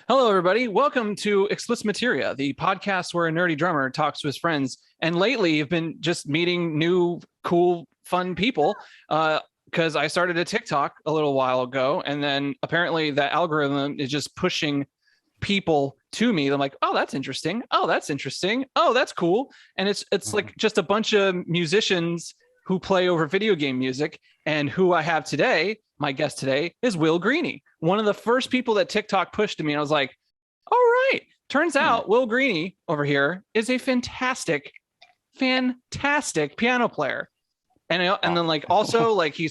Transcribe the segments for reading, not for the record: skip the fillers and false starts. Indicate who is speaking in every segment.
Speaker 1: Hello, everybody. Welcome to XPlicit Materia, the podcast where a nerdy drummer talks to his friends. And lately, you've been just meeting new, cool, fun people because I started a TikTok a little while ago. And then apparently, the algorithm is just pushing people to me. I'm like, oh, that's interesting. Oh, that's interesting. Oh, that's cool. And it's like just a bunch of musicians who play over video game music. And who I have today, my guest today, is Will Greenie, one of the first people that TikTok pushed to me. And I was like, all right. Turns out Will Greenie over here is a fantastic, fantastic piano player. And then like also like he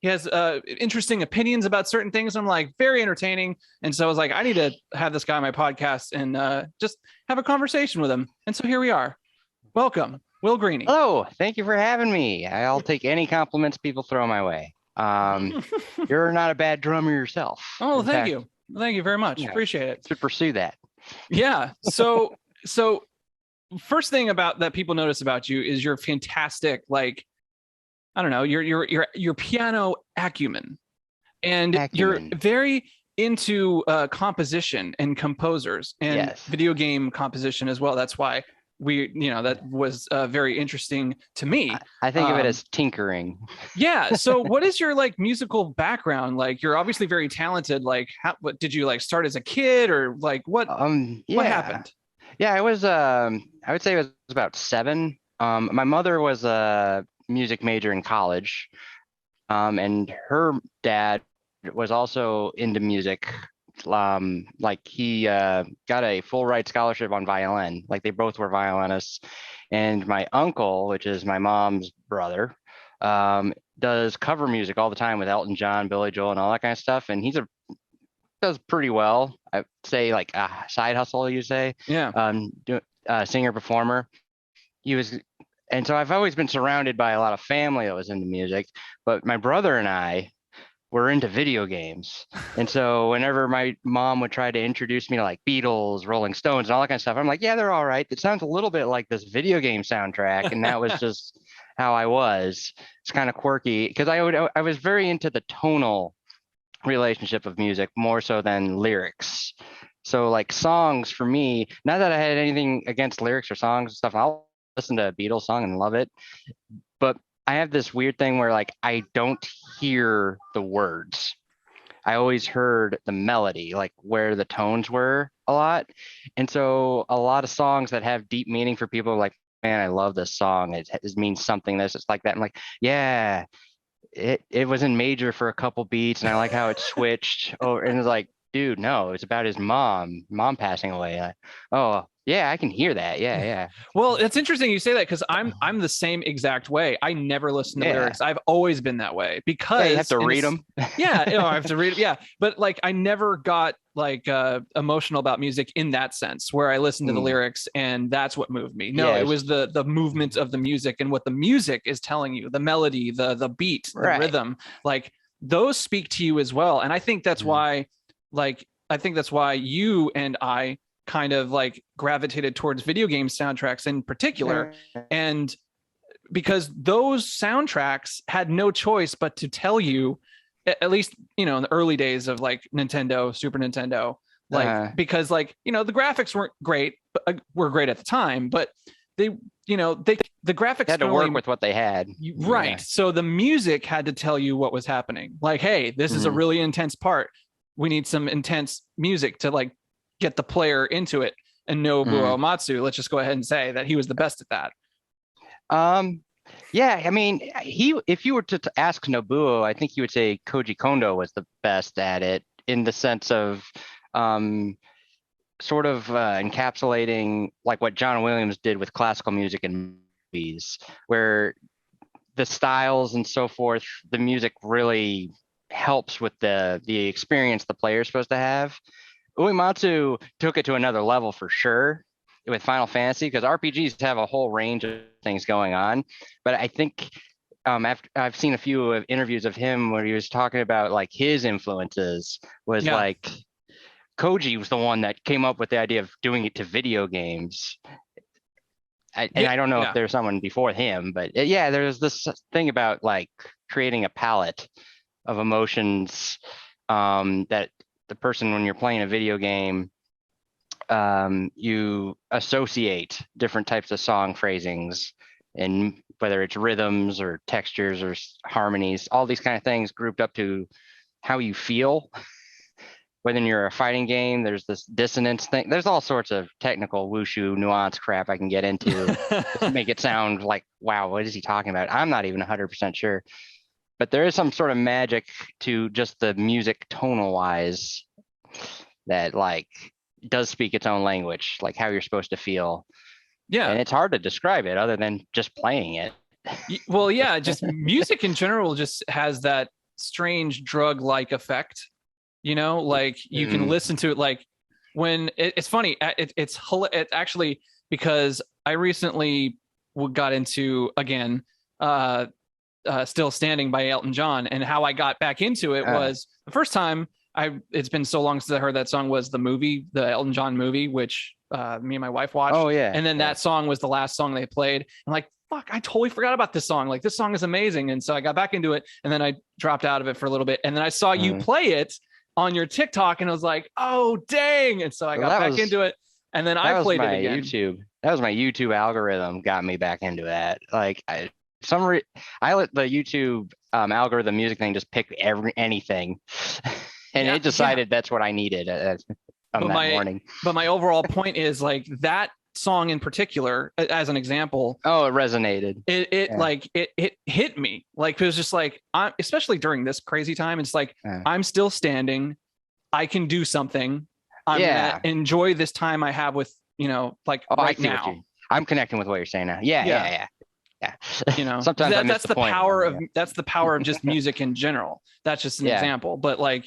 Speaker 1: has interesting opinions about certain things. I'm like, very entertaining. And so I was like, I need to have this guy on my podcast and just have a conversation with him. And so here we are. Welcome, Will Greenie.
Speaker 2: Hello, thank you for having me. I'll take any compliments people throw my way. You're not a bad drummer yourself.
Speaker 1: Oh, thank you. Thank you very much.
Speaker 2: Yeah,
Speaker 1: Appreciate it.
Speaker 2: to pursue that.
Speaker 1: Yeah. So first thing about that people notice about you is your fantastic, like, I don't know, your piano acumen. And you're very into composition and composers and video game composition as well. That's why that was very interesting to me.
Speaker 2: I think of it as tinkering.
Speaker 1: Yeah. So what is your like musical background? Like, you're obviously very talented. Like, what did you like start as a kid, or like what happened?
Speaker 2: Yeah, I was I would say I was about 7. My mother was a music major in college. And her dad was also into music. Like he got a full ride scholarship on violin. Like they both were violinists. And my uncle, which is my mom's brother, does cover music all the time with Elton John, Billy Joel, and all that kind of stuff. And does pretty well. I'd say like a side hustle, you say.
Speaker 1: Yeah.
Speaker 2: Singer performer. And so I've always been surrounded by a lot of family that was into music, but my brother and I were into video games. And so whenever my mom would try to introduce me to like Beatles, Rolling Stones, and all that kind of stuff, I'm like, yeah, they're all right. It sounds a little bit like this video game soundtrack. And that was just how I was. It's kind of quirky because I was very into the tonal relationship of music more so than lyrics. So like songs for me, not that I had anything against lyrics or songs and stuff, I'll listen to a Beatles song and love it. But I have this weird thing where like I don't hear the words. I always heard the melody, like where the tones were a lot. And so a lot of songs that have deep meaning for people are like, man, I love this song. It means something this, it's like that. I'm like, yeah, it was in major for a couple beats and I like how it switched over, and it's like, dude, no, it's about his mom passing away. Oh yeah, I can hear that. Yeah.
Speaker 1: Well, it's interesting you say that because I'm the same exact way. I never listen to lyrics. I've always been that way because
Speaker 2: you have to read them.
Speaker 1: Yeah, I have to read it. Yeah, but like I never got like emotional about music in that sense, where I listened to the lyrics and that's what moved me. No, it was the movement of the music and what the music is telling you, the melody, the beat, the rhythm, like those speak to you as well. And I think that's why, you and I kind of like gravitated towards video game soundtracks in particular. And because those soundtracks had no choice but to tell you, at least, in the early days of like Nintendo, Super Nintendo, like, because like, the graphics weren't great, were great at the time, but the graphics
Speaker 2: had to work with what they had.
Speaker 1: Right. Yeah. So the music had to tell you what was happening. Like, hey, this is a really intense part. We need some intense music to like get the player into it. And Nobuo Uematsu, let's just go ahead and say that he was the best at that.
Speaker 2: Yeah, I mean, if you were to ask Nobuo, I think he would say Koji Kondo was the best at it, in the sense of sort of encapsulating like what John Williams did with classical music and movies, where the styles and so forth, the music really helps with the experience the player is supposed to have. Uematsu took it to another level for sure with Final Fantasy, because RPGs have a whole range of things going on. But I think I've seen a few interviews of him where he was talking about like his influences was like Koji was the one that came up with the idea of doing it to video games. I don't know if there's someone before him, but there's this thing about like creating a palette of emotions that the person when you're playing a video game, you associate different types of song phrasings, and whether it's rhythms or textures or harmonies, all these kind of things grouped up to how you feel. Whether you're a fighting game, there's this dissonance thing. There's all sorts of technical wushu nuance crap I can get into to make it sound like, wow, what is he talking about? I'm not even 100% sure. But there is some sort of magic to just the music tonal wise that like does speak its own language, like how you're supposed to feel.
Speaker 1: Yeah.
Speaker 2: And it's hard to describe it other than just playing it.
Speaker 1: Well, yeah, just music in general just has that strange drug-like effect, like you can listen to it. Like when it's funny, it's actually, because I recently got into, again, Still Standing by Elton John, and how I got back into it was the first time it's been so long since I heard that song was the movie, the Elton John movie, which me and my wife watched.
Speaker 2: Oh yeah.
Speaker 1: And then that song was the last song they played. And like, fuck, I totally forgot about this song. Like, this song is amazing. And so I got back into it, and then I dropped out of it for a little bit. And then I saw you play it on your TikTok, and I was like, oh dang. And so I got back into it, and then I played it again.
Speaker 2: That was my YouTube algorithm got me back into that. Like I let the YouTube algorithm music thing just pick anything. And it decided that's what I needed on that morning.
Speaker 1: But my overall point is, like, that song in particular, as an example,
Speaker 2: it resonated.
Speaker 1: It hit me. Like, it was just like, especially during this crazy time, it's like, I'm still standing. I can do something. I'm gonna enjoy this time I have with, right now.
Speaker 2: I'm connecting with what you're saying now. Yeah.
Speaker 1: Sometimes that's the power of that's the power of just music in general. That's just an example, but like,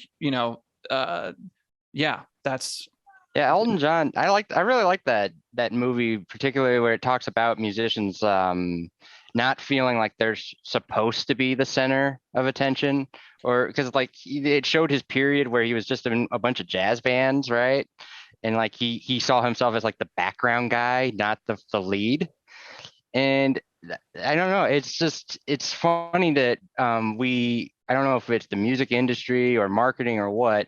Speaker 1: that's
Speaker 2: Elton John. I really like that movie, particularly where it talks about musicians not feeling like they're supposed to be the center of attention, or because like it showed his period where he was just in a bunch of jazz bands, right? And like he saw himself as like the background guy, not the lead. And I don't know. It's funny that I don't know if it's the music industry or marketing or what.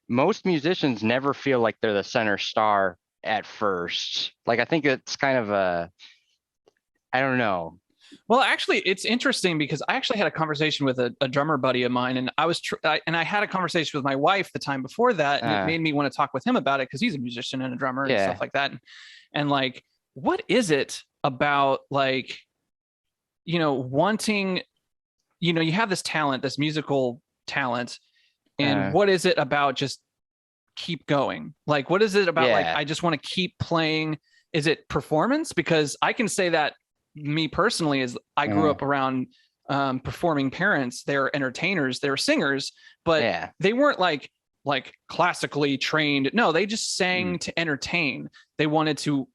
Speaker 2: Most musicians never feel like they're the center star at first. Like, I think it's kind of I don't know.
Speaker 1: Well, actually, it's interesting because I actually had a conversation with a drummer buddy of mine, and I had a conversation with my wife the time before that, and it made me want to talk with him about it because he's a musician and a drummer and stuff like that. And like, what is it about, like, wanting, you have this talent, this musical talent, and what is it about just keep going? Like, what is it about? Like, I just want to keep playing. Is it performance? Because I can say that me personally is I grew up around performing parents. They're entertainers, they're singers, but they weren't like classically trained. No, they just sang to entertain. They wanted to,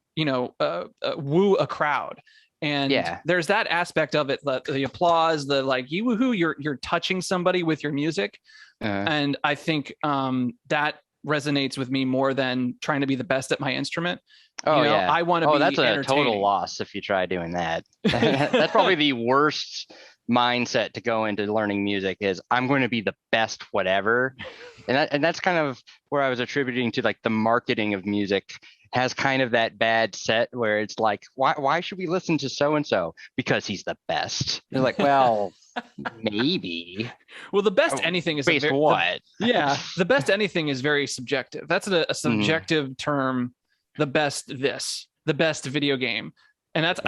Speaker 1: woo a crowd. And there's that aspect of it, the applause, the like, you're touching somebody with your music. And I think that resonates with me more than trying to be the best at my instrument. I want to be
Speaker 2: that's a total loss if you try doing that. That's probably the worst mindset to go into learning music, is I'm going to be the best whatever. And that's kind of where I was attributing to, like, the marketing of music has kind of that bad set where it's like, why should we listen to so and so? Because he's the best. You're like, well, maybe.
Speaker 1: Well, the best anything is
Speaker 2: based what?
Speaker 1: The best anything is very subjective. That's a subjective term. The best video game. And that's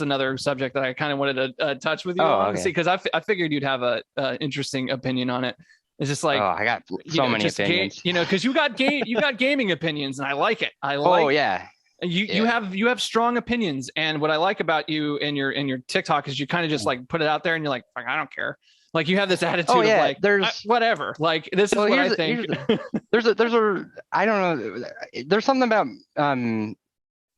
Speaker 1: another subject that I kind of wanted to touch with you on, because I figured you'd have a interesting opinion on it. It's just like,
Speaker 2: I got so many opinions.
Speaker 1: Because you got gaming opinions, and I like it. You have strong opinions, and what I like about you and your TikTok is you kind of just like put it out there, and you're like, I don't care. Like, you have this attitude of like, there's whatever. Like, this is what I think.
Speaker 2: There's I don't know. There's something about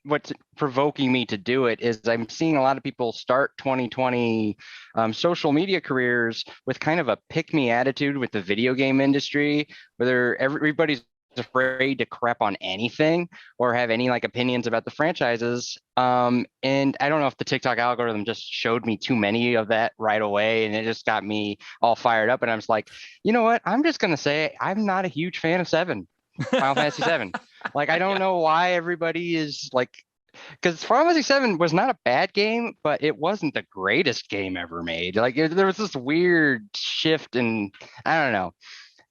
Speaker 2: what's provoking me to do it is I'm seeing a lot of people start 2020 social media careers with kind of a pick me attitude with the video game industry, where everybody's afraid to crap on anything or have any like opinions about the franchises. And I don't know if the TikTok algorithm just showed me too many of that right away, and it just got me all fired up. And I was like, you know what? I'm just gonna say I'm not a huge fan of Final Fantasy 7. Like, I don't know why everybody is like, because Final Fantasy 7 was not a bad game, but it wasn't the greatest game ever made. Like, there was this weird shift, and I don't know.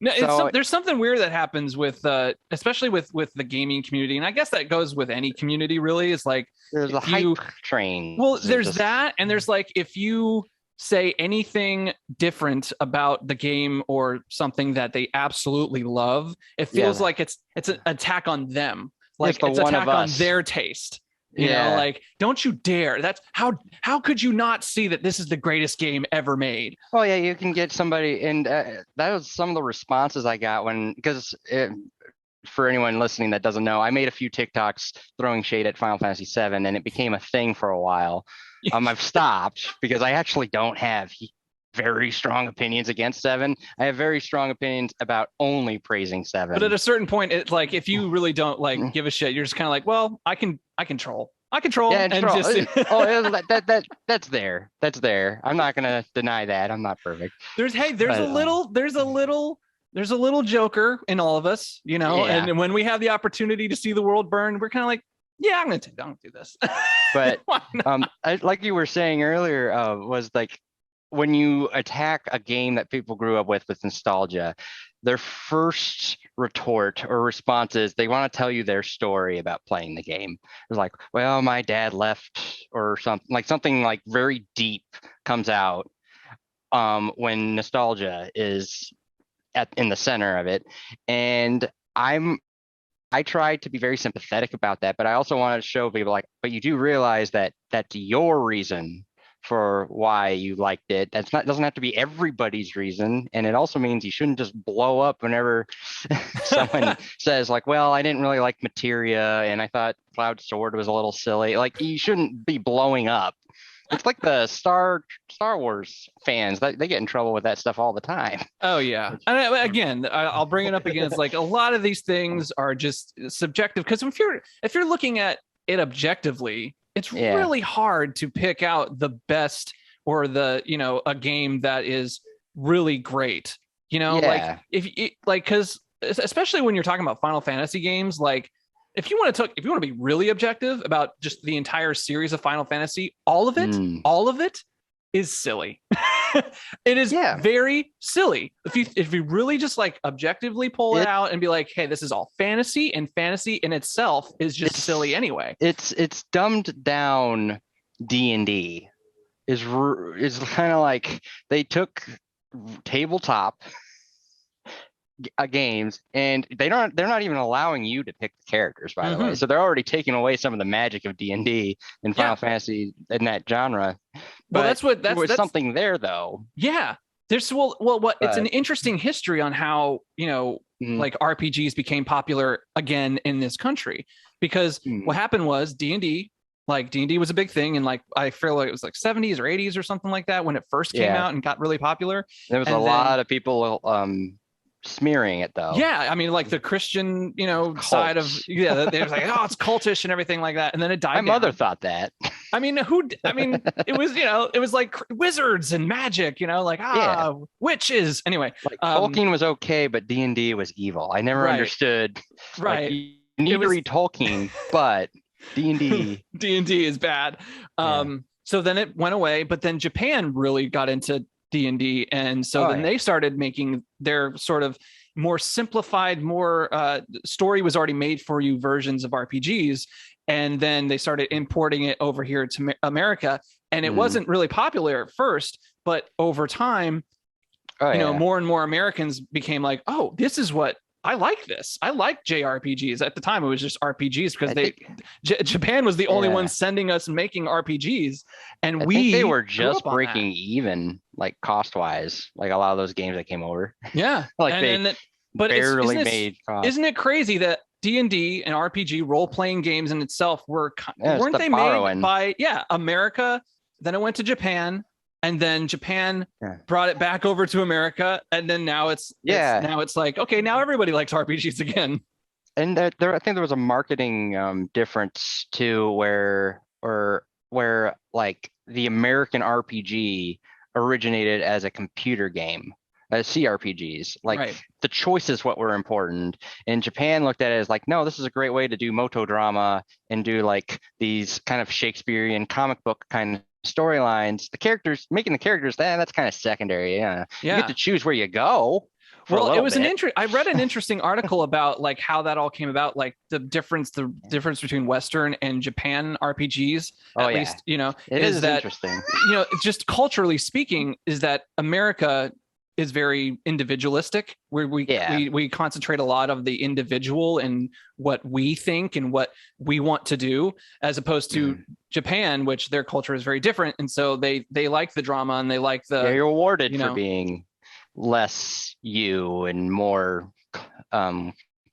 Speaker 1: No,
Speaker 2: So
Speaker 1: there's something weird that happens with, especially with the gaming community, and I guess that goes with any community. Really, is like
Speaker 2: there's a hype train.
Speaker 1: Well, there's that, and there's like if you say anything different about the game or something that they absolutely love, it feels like it's an attack on them, like it's an attack on their taste. You know, like, don't you dare. That's how could you not see that this is the greatest game ever made?
Speaker 2: Oh yeah, you can get somebody, and that was some of the responses I got because for anyone listening that doesn't know, I made a few TikToks throwing shade at Final Fantasy 7, and it became a thing for a while. I've stopped because I actually don't have very strong opinions against 7. I have very strong opinions about only praising 7.
Speaker 1: But at a certain point, it's like, if you really don't like give a shit, you're just kind of like, well, I control.
Speaker 2: Yeah,
Speaker 1: and just
Speaker 2: that's there. That's there. I'm not gonna deny that. I'm not perfect.
Speaker 1: There's a little Joker in all of us, you know. Yeah. And when we have the opportunity to see the world burn, we're kind of like, yeah, I'm gonna do this.
Speaker 2: But like you were saying earlier, was like, when you attack a game that people grew up with nostalgia, their first retort or response is they want to tell you their story about playing the game. It's like, well, my dad left, or something like very deep comes out when nostalgia is in the center of it. And I try to be very sympathetic about that, but I also want to show people like, but you do realize that that's your reason for why you liked it. Doesn't have to be everybody's reason. And it also means you shouldn't just blow up whenever someone says like, well, I didn't really like Materia and I thought Cloud Sword was a little silly. Like, you shouldn't be blowing up. It's like the Star Wars fans, they get in trouble with that stuff all the time.
Speaker 1: Oh yeah. And again, I'll bring it up again. It's like a lot of these things are just subjective, because if you're looking at it objectively, it's really hard to pick out the best, or a game that is really great, like because especially when you're talking about Final Fantasy games, like if you want to be really objective about just the entire series of Final Fantasy, all of it is silly. It is very silly. If you really just like objectively pull it out and be like, hey, this is all fantasy, and fantasy in itself is just silly anyway.
Speaker 2: It's dumbed down. D&D is kind of like they took tabletop games, and they're not even allowing you to pick the characters, by the way. So they're already taking away some of the magic of D&D and Final Fantasy in that genre. But that's something there, though. Yeah,
Speaker 1: there's it's an interesting history on how like RPGs became popular again in this country, because what happened was D&D was a big thing, and like I feel like it was like 70s or 80s or something like that when it first came out and got really popular.
Speaker 2: There was a lot of people smearing it, though.
Speaker 1: Yeah, I mean, like the Christian side of they was like, oh, it's cultish and everything like that, and then it died.
Speaker 2: My mother thought that.
Speaker 1: I mean, it was like wizards and magic, witches. Anyway,
Speaker 2: like Tolkien was okay, but D&D was evil. I never understood.
Speaker 1: Right,
Speaker 2: like, you need to read Tolkien, but D&D
Speaker 1: is bad. So then it went away, but then Japan really got into D&D, and so then they started making their sort of more simplified, more story was already made for you versions of RPGs, and then they started importing it over here to America, and it wasn't really popular at first, but over time more and more Americans became like, oh, this is what I like. This I like JRPGs. At the time it was just RPGs, because Japan was the only one sending us making RPGs, and I think
Speaker 2: they were just breaking even, like cost wise, like a lot of those games that came over.
Speaker 1: Yeah,
Speaker 2: like but barely made cost.
Speaker 1: Isn't it crazy that D&D and RPG role playing games in itself weren't they made by America? Then it went to Japan, and then Japan brought it back over to America, and then now it's like, okay, now everybody likes RPGs again.
Speaker 2: and I think there was a marketing difference too, where like the American RPG originated as a computer game, as CRPGs. Like
Speaker 1: Right.
Speaker 2: the choice is what were important. And Japan looked at it as like, no, this is a great way to do moto drama and do like these kind of Shakespearean comic book kind of storylines. The characters, making the characters, that's kind of secondary. Yeah, you get
Speaker 1: Yeah.
Speaker 2: to choose where you go for a
Speaker 1: Well, it
Speaker 2: little
Speaker 1: was an
Speaker 2: bit.
Speaker 1: I read an interesting article about like how that all came about, like the difference between Western and Japan RPGs,
Speaker 2: Oh
Speaker 1: at
Speaker 2: yeah,
Speaker 1: least,
Speaker 2: it
Speaker 1: is
Speaker 2: is
Speaker 1: that,
Speaker 2: interesting.
Speaker 1: just culturally speaking, is that America is very individualistic, where
Speaker 2: Yeah.
Speaker 1: we concentrate a lot of the individual and what we think and what we want to do, as opposed to
Speaker 2: Mhm.
Speaker 1: Japan, which their culture is very different, and so they like the drama and they like
Speaker 2: Yeah,
Speaker 1: the,
Speaker 2: you're awarded
Speaker 1: you
Speaker 2: for
Speaker 1: know,
Speaker 2: being less you and more um,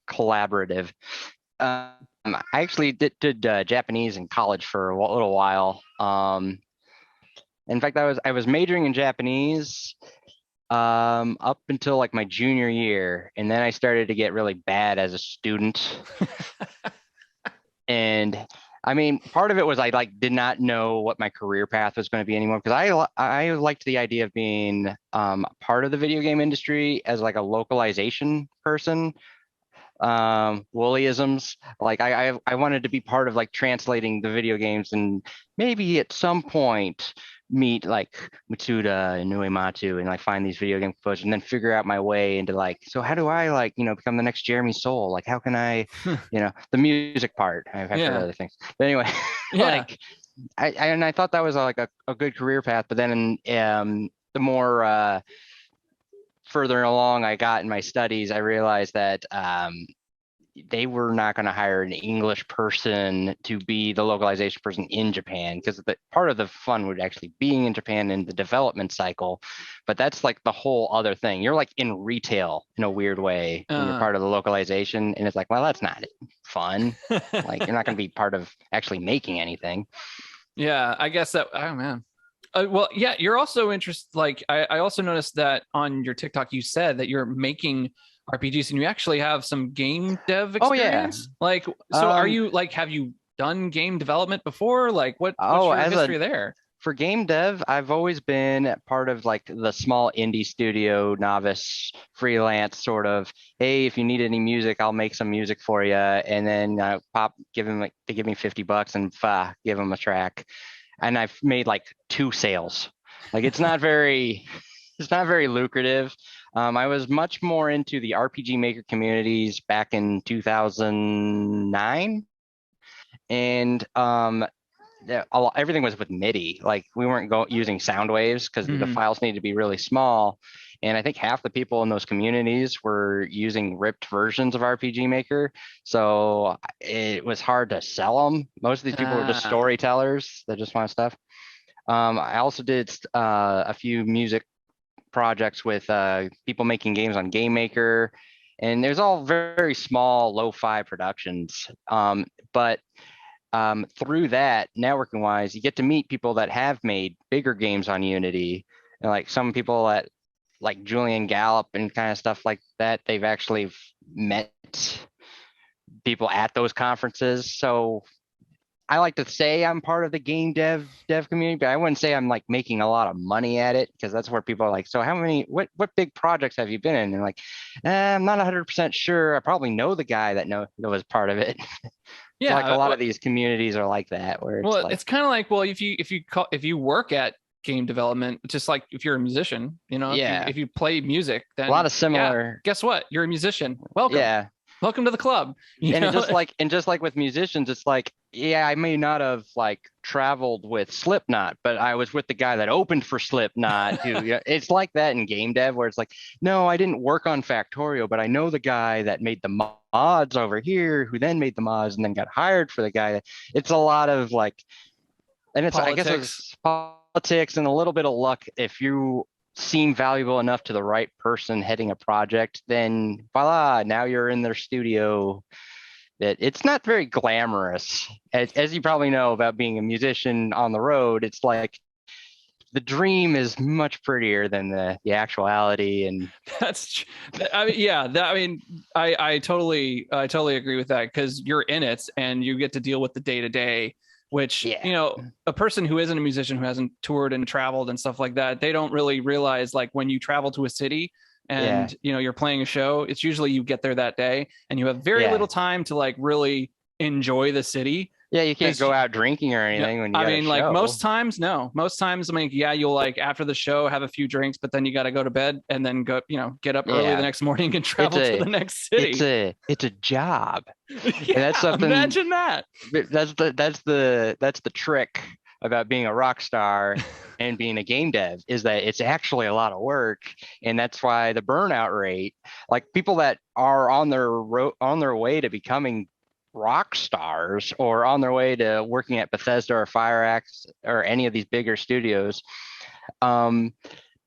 Speaker 2: collaborative. I actually did Japanese in college for a little while. In fact, I was majoring in Japanese up until like my junior year, and then I started to get really bad as a student. And I mean, part of it was I like did not know what my career path was going to be anymore, because I liked the idea of being part of the video game industry as like a localization person. Woollyisms. Like I wanted to be part of like translating the video games, and maybe at some point meet like Matsuda and Uematsu and like find these video game composers, and then figure out my way into like, so how do I like, become the next Jeremy Soule? Like how can I, the music part. I've heard
Speaker 1: yeah,
Speaker 2: other things. But anyway,
Speaker 1: yeah.
Speaker 2: like I thought that was like a good career path, but then the more further along I got in my studies, I realized that they were not going to hire an English person to be the localization person in Japan, because part of the fun would actually being in Japan in the development cycle. But that's like the whole other thing. You're like in retail in a weird way when you're
Speaker 1: Uh,
Speaker 2: part of the localization. And it's like, well, that's not fun. Like you're not going to be part of actually making anything.
Speaker 1: yeah, I guess that. Oh man. Well, yeah, you're also interested. Like, I also noticed that on your TikTok, you said that you're making RPGs and you actually have some game dev
Speaker 2: Oh yeah.
Speaker 1: experience. Like, so are
Speaker 2: Um,
Speaker 1: you like, have you done game development before? Like, what's
Speaker 2: oh,
Speaker 1: your
Speaker 2: as a
Speaker 1: history there?
Speaker 2: for game dev, I've always been part of like the small indie studio, novice, freelance sort of. Hey, if you need any music, I'll make some music for you, and then give them like they give me $50 and give them a track, and I've made like 2 sales. Like it's not very lucrative. I was much more into the RPG maker communities back in 2009, and everything was with MIDI. Like we weren't using sound waves because the
Speaker 1: Hmm.
Speaker 2: files need to be really small. And I think half the people in those communities were using ripped versions of RPG Maker. So it was hard to sell them. Most of these people were just
Speaker 1: Ah,
Speaker 2: storytellers that just want stuff. I also did a few music projects with people making games on Game Maker. And there's all very small, lo-fi productions. But through that, networking wise, you get to meet people that have made bigger games on Unity, and like some people that like Julian Gallup and kind of stuff like that. They've actually met people at those conferences. So I like to say I'm part of the game dev community, but I wouldn't say I'm like making a lot of money at it, because that's where people are like, so what big projects have you been in? And like, I'm not 100% sure. I probably know the guy that was part of it. So like a
Speaker 1: yeah.
Speaker 2: lot of these communities are like that, where it's
Speaker 1: Well,
Speaker 2: like,
Speaker 1: it's kind of like, well, if you work at game development, just like if you're a musician,
Speaker 2: yeah,
Speaker 1: if you play music,
Speaker 2: a lot
Speaker 1: then
Speaker 2: of
Speaker 1: yeah,
Speaker 2: similar,
Speaker 1: guess what? You're a musician. Welcome.
Speaker 2: yeah.
Speaker 1: Welcome to the club. You
Speaker 2: And it
Speaker 1: know?
Speaker 2: just like with musicians, it's like, yeah, I may not have like traveled with Slipknot, but I was with the guy that opened for Slipknot, who, yeah, it's like that in game dev, where it's like, no, I didn't work on Factorio, but I know the guy that made the mods over here, who then made the mods and then got hired for the guy. It's a lot of like, and I guess
Speaker 1: Politics.
Speaker 2: it's politics and a little bit of luck. If you seem valuable enough to the right person heading a project, then voila, now you're in their studio. That it's not very glamorous, as you probably know about being a musician on the road. It's like the dream is much prettier than the actuality. And
Speaker 1: That's, I mean, yeah, I mean, I totally agree with that because you're in it and you get to deal with the day to day, which,
Speaker 2: yeah,
Speaker 1: a person who isn't a musician who hasn't toured and traveled and stuff like that, they don't really realize like when you travel to a city
Speaker 2: yeah,
Speaker 1: and, you're playing a show, it's usually you get there that day and you have very
Speaker 2: yeah.
Speaker 1: little time to like really enjoy the city.
Speaker 2: Yeah, you can't
Speaker 1: 'Cause
Speaker 2: go out drinking or
Speaker 1: yeah,
Speaker 2: anything when you
Speaker 1: I
Speaker 2: got a
Speaker 1: mean, like
Speaker 2: show.
Speaker 1: most times, no. Most times, I mean, yeah, you'll like after the show have a few drinks, but then you got to go to bed and then go, get up early the
Speaker 2: Yeah,
Speaker 1: next morning and
Speaker 2: it's
Speaker 1: travel to the
Speaker 2: a
Speaker 1: next city.
Speaker 2: it's a job, and that's
Speaker 1: Yeah,
Speaker 2: something.
Speaker 1: imagine that.
Speaker 2: That's the trick about being a rock star and being a game dev, is that it's actually a lot of work, and that's why the burnout rate, like people that are on their way to becoming rock stars or on their way to working at Bethesda or FireAxe or any of these bigger studios, um,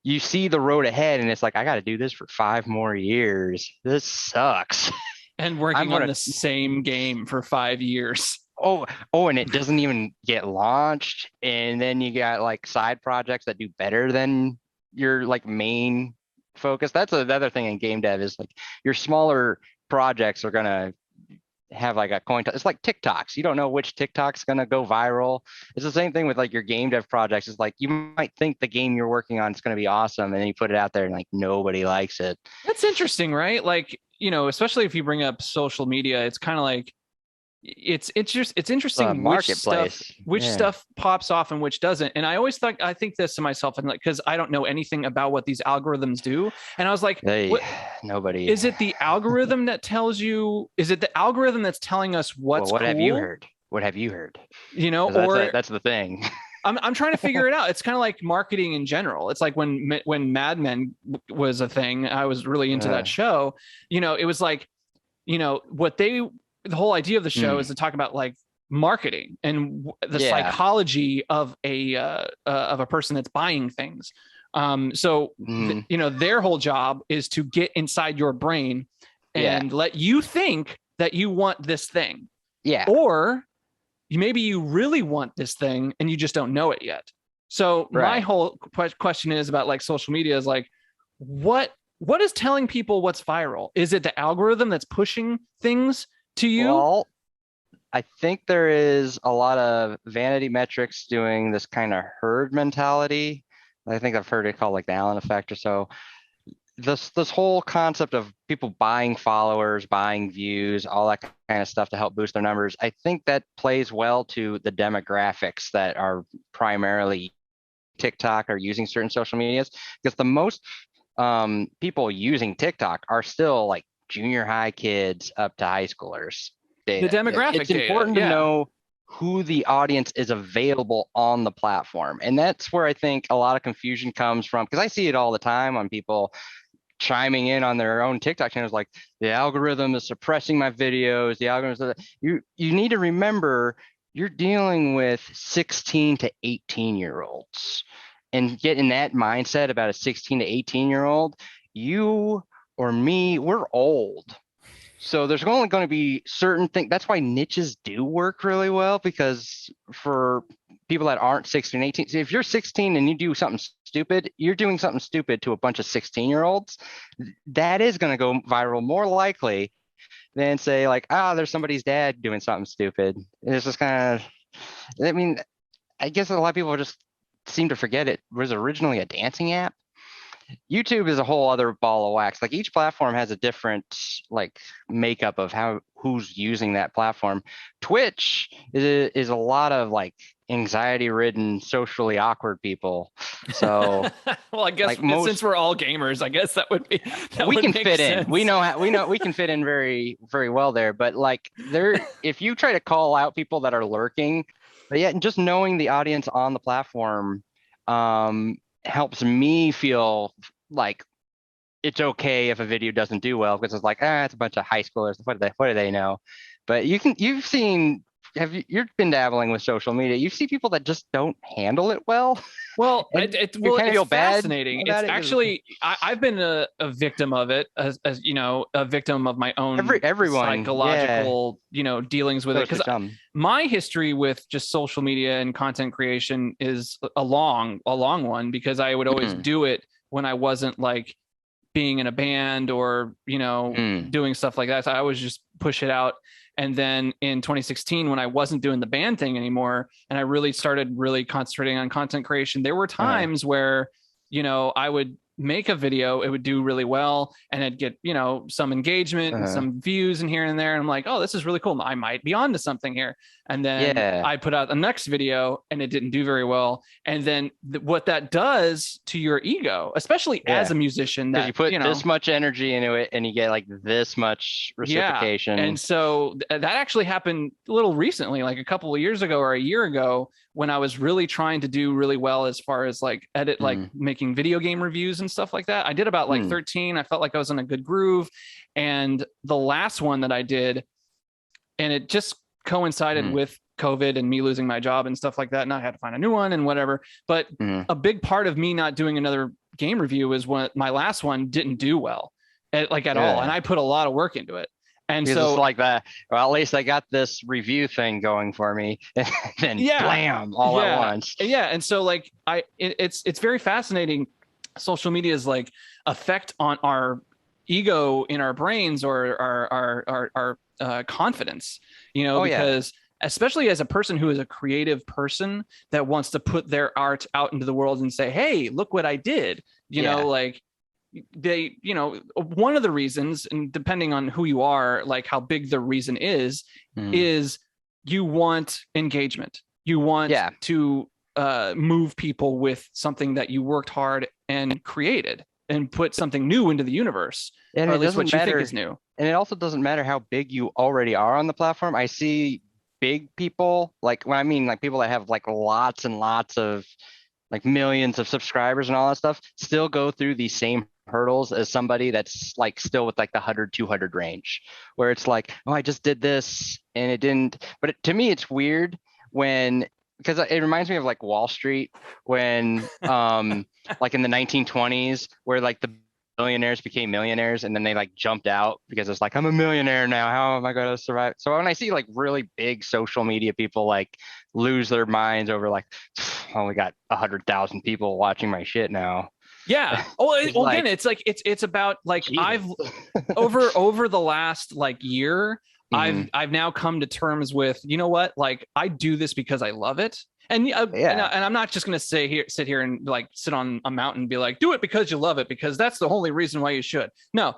Speaker 2: you see the road ahead and it's like, I got to do this for 5 more years. This sucks.
Speaker 1: And
Speaker 2: I'm
Speaker 1: working on
Speaker 2: gonna
Speaker 1: the same game for 5 years.
Speaker 2: oh and it doesn't even get launched, and then you got like side projects that do better than your like main focus. That's another thing in game dev, is like your smaller projects are gonna have like a coin. It's like TikToks. You don't know which TikTok's gonna go viral. It's the same thing with like your game dev projects. It's like you might think the game you're working on is gonna be awesome, and then you put it out there and like nobody likes it.
Speaker 1: That's interesting, right? Like, especially if you bring up social media, it's kind of like it's interesting
Speaker 2: Marketplace.
Speaker 1: which
Speaker 2: Yeah.
Speaker 1: stuff pops off and which doesn't. And I think this to myself, and like because I don't know anything about what these algorithms do, and I was like,
Speaker 2: They
Speaker 1: what
Speaker 2: nobody.
Speaker 1: is it? The algorithm that tells you? Is it the algorithm that's telling us
Speaker 2: Well,
Speaker 1: what's
Speaker 2: what have you
Speaker 1: cool?
Speaker 2: heard? What have you heard?
Speaker 1: Or
Speaker 2: That's the thing.
Speaker 1: I'm trying to figure it out. It's kind of like marketing in general. It's like when Mad Men was a thing. I was really into that show. It was like, what the whole idea of the show is to talk about like marketing and the psychology of a person that's buying things. Their whole job is to get inside your brain and let you think that you want this thing.
Speaker 2: Yeah.
Speaker 1: Or maybe you really want this thing and you just don't know it yet. So my whole question is about like social media is like, what is telling people what's viral? Is it the algorithm that's pushing things to you?
Speaker 2: Well, I think there is a lot of vanity metrics doing this kind of herd mentality. I think I've heard it called like the Allen effect or so. This whole concept of people buying followers, buying views, all that kind of stuff to help boost their numbers, I think that plays well to the demographics that are primarily TikTok or using certain social medias, because the most people using TikTok are still like junior high kids up to high schoolers.
Speaker 1: The demographic
Speaker 2: It's important to know who the audience is available on the platform. And that's where I think a lot of confusion comes from, because I see it all the time on people chiming in on their own TikTok channels, like the algorithm is suppressing my videos. The algorithm, you need to remember you're dealing with 16 to 18-year-olds, and get in that mindset about a 16 to 18-year-old. You or me, we're old. So there's only going to be certain things. That's why niches do work really well, because for people that aren't 16, 18, if you're 16 and you do something stupid, you're doing something stupid to a bunch of 16-year-olds. That is going to go viral more likely than say like, there's somebody's dad doing something stupid. It's just kind of, I mean, I guess a lot of people just seem to forget it was originally a dancing app. YouTube is a whole other ball of wax. Like each platform has a different like makeup of who's using that platform. Twitch is a lot of like anxiety-ridden, socially awkward people. So
Speaker 1: well, I guess like since we're all gamers, I guess that would be
Speaker 2: we can fit in. We know we can fit in very, very well there. But like if you try to call out people that are lurking, but yet just knowing the audience on the platform helps me feel like it's okay if a video doesn't do well, because it's like, it's a bunch of high schoolers. What do they know? But you've seen you've been dabbling with social media. You see people that just don't handle it well.
Speaker 1: Well,
Speaker 2: And
Speaker 1: well,
Speaker 2: kind of
Speaker 1: it's
Speaker 2: feel bad
Speaker 1: fascinating. It's
Speaker 2: about it.
Speaker 1: actually, I've been a victim of it, as you know, a victim of my own
Speaker 2: Everyone,
Speaker 1: psychological, dealings with it.
Speaker 2: goes through
Speaker 1: Because
Speaker 2: some.
Speaker 1: my history with just social media and content creation is a long one, because I would always do it when I wasn't like being in a band or, doing stuff like that. So I always just push it out. And then in 2016, when I wasn't doing the band thing anymore, and I really started concentrating on content creation, there were times where, I would make a video, it would do really well, and I'd get, some engagement and some views in here and there. And I'm like, oh, this is really cool. I might be onto something here. And then I put out the next video and it didn't do very well. And then what that does to your ego, especially as a musician, that
Speaker 2: you put this much energy into it and you get like this much reciprocation.
Speaker 1: And so that actually happened a little recently, like a couple of years ago or a year ago, when I was really trying to do really well as far as like edit, like making video game reviews and stuff like that. I did about like 13. I felt like I was in a good groove. And the last one that I did, and it just coincided with COVID and me losing my job and stuff like that. And I had to find a new one and whatever. But a big part of me not doing another game review is when my last one didn't do well at all. And I put a lot of work into it. And because so
Speaker 2: it's like that, well, at least I got this review thing going for me, and then blam, all at once.
Speaker 1: Yeah. And so like it's very fascinating. Social media's like effect on our ego in our brains, or our confidence, because especially as a person who is a creative person that wants to put their art out into the world and say, hey, look what I did, like they, one of the reasons, and depending on who you are, like how big the reason is you want engagement. You want to move people with something that you worked hard and created and put something new into the universe,
Speaker 2: and
Speaker 1: or at least what you think is new.
Speaker 2: And it also doesn't matter how big you already are on the platform. I see big people, like when I mean like people that have like lots and lots of like millions of subscribers and all that stuff, still go through these same hurdles as somebody that's like still with like the 100, 200 range, where it's like, oh, I just did this and it didn't. But to me, it's weird because it reminds me of like Wall Street when like in the 1920s, where like the billionaires became millionaires and then they like jumped out because it's like, I'm a millionaire now, how am I going to survive? So when I see like really big social media people like lose their minds over like, I only got 100,000 people watching my shit now.
Speaker 1: Yeah. Well, again, it's like it's about like Jesus. I've over the last like year, I've now come to terms with, you know what, like I do this because I love it. And and I'm not just going to sit here and like sit on a mountain and be like, do it because you love it, because that's the only reason why you should. No,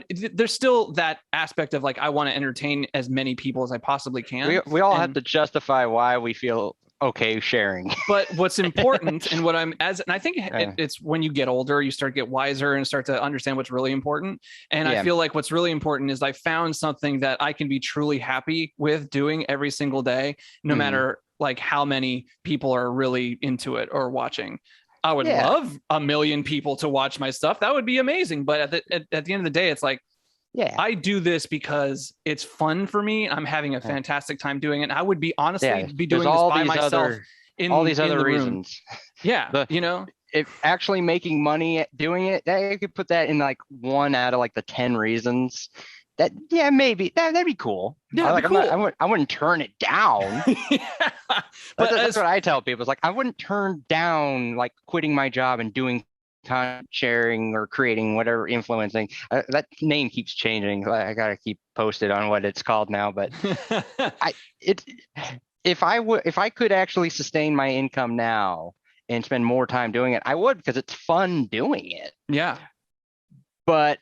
Speaker 1: there's still that aspect of like, I want to entertain as many people as I possibly can.
Speaker 2: We all have to justify why we feel okay sharing.
Speaker 1: But what's important and what and I think it's when you get older, you start to get wiser and start to understand what's really important. And I feel like what's really important is I found something that I can be truly happy with doing every single day, no matter like how many people are really into it or watching. I would love 1 million people to watch my stuff. That would be amazing. But at the end of the day, it's like, I do this because it's fun for me. I'm having a fantastic time doing it. And I would be honestly be doing this by myself in all these other reasons.
Speaker 2: If actually making money doing it, I could put that in like 1 out of like the 10 reasons. That maybe that'd be cool.
Speaker 1: Yeah, cool.
Speaker 2: I wouldn't turn it down. But that's what I tell people. It's like I wouldn't turn down like quitting my job and doing content sharing or creating whatever, influencing. That name keeps changing. I gotta keep posted on what it's called now. But if I could actually sustain my income now and spend more time doing it, I would, because it's fun doing it.
Speaker 1: Yeah.
Speaker 2: But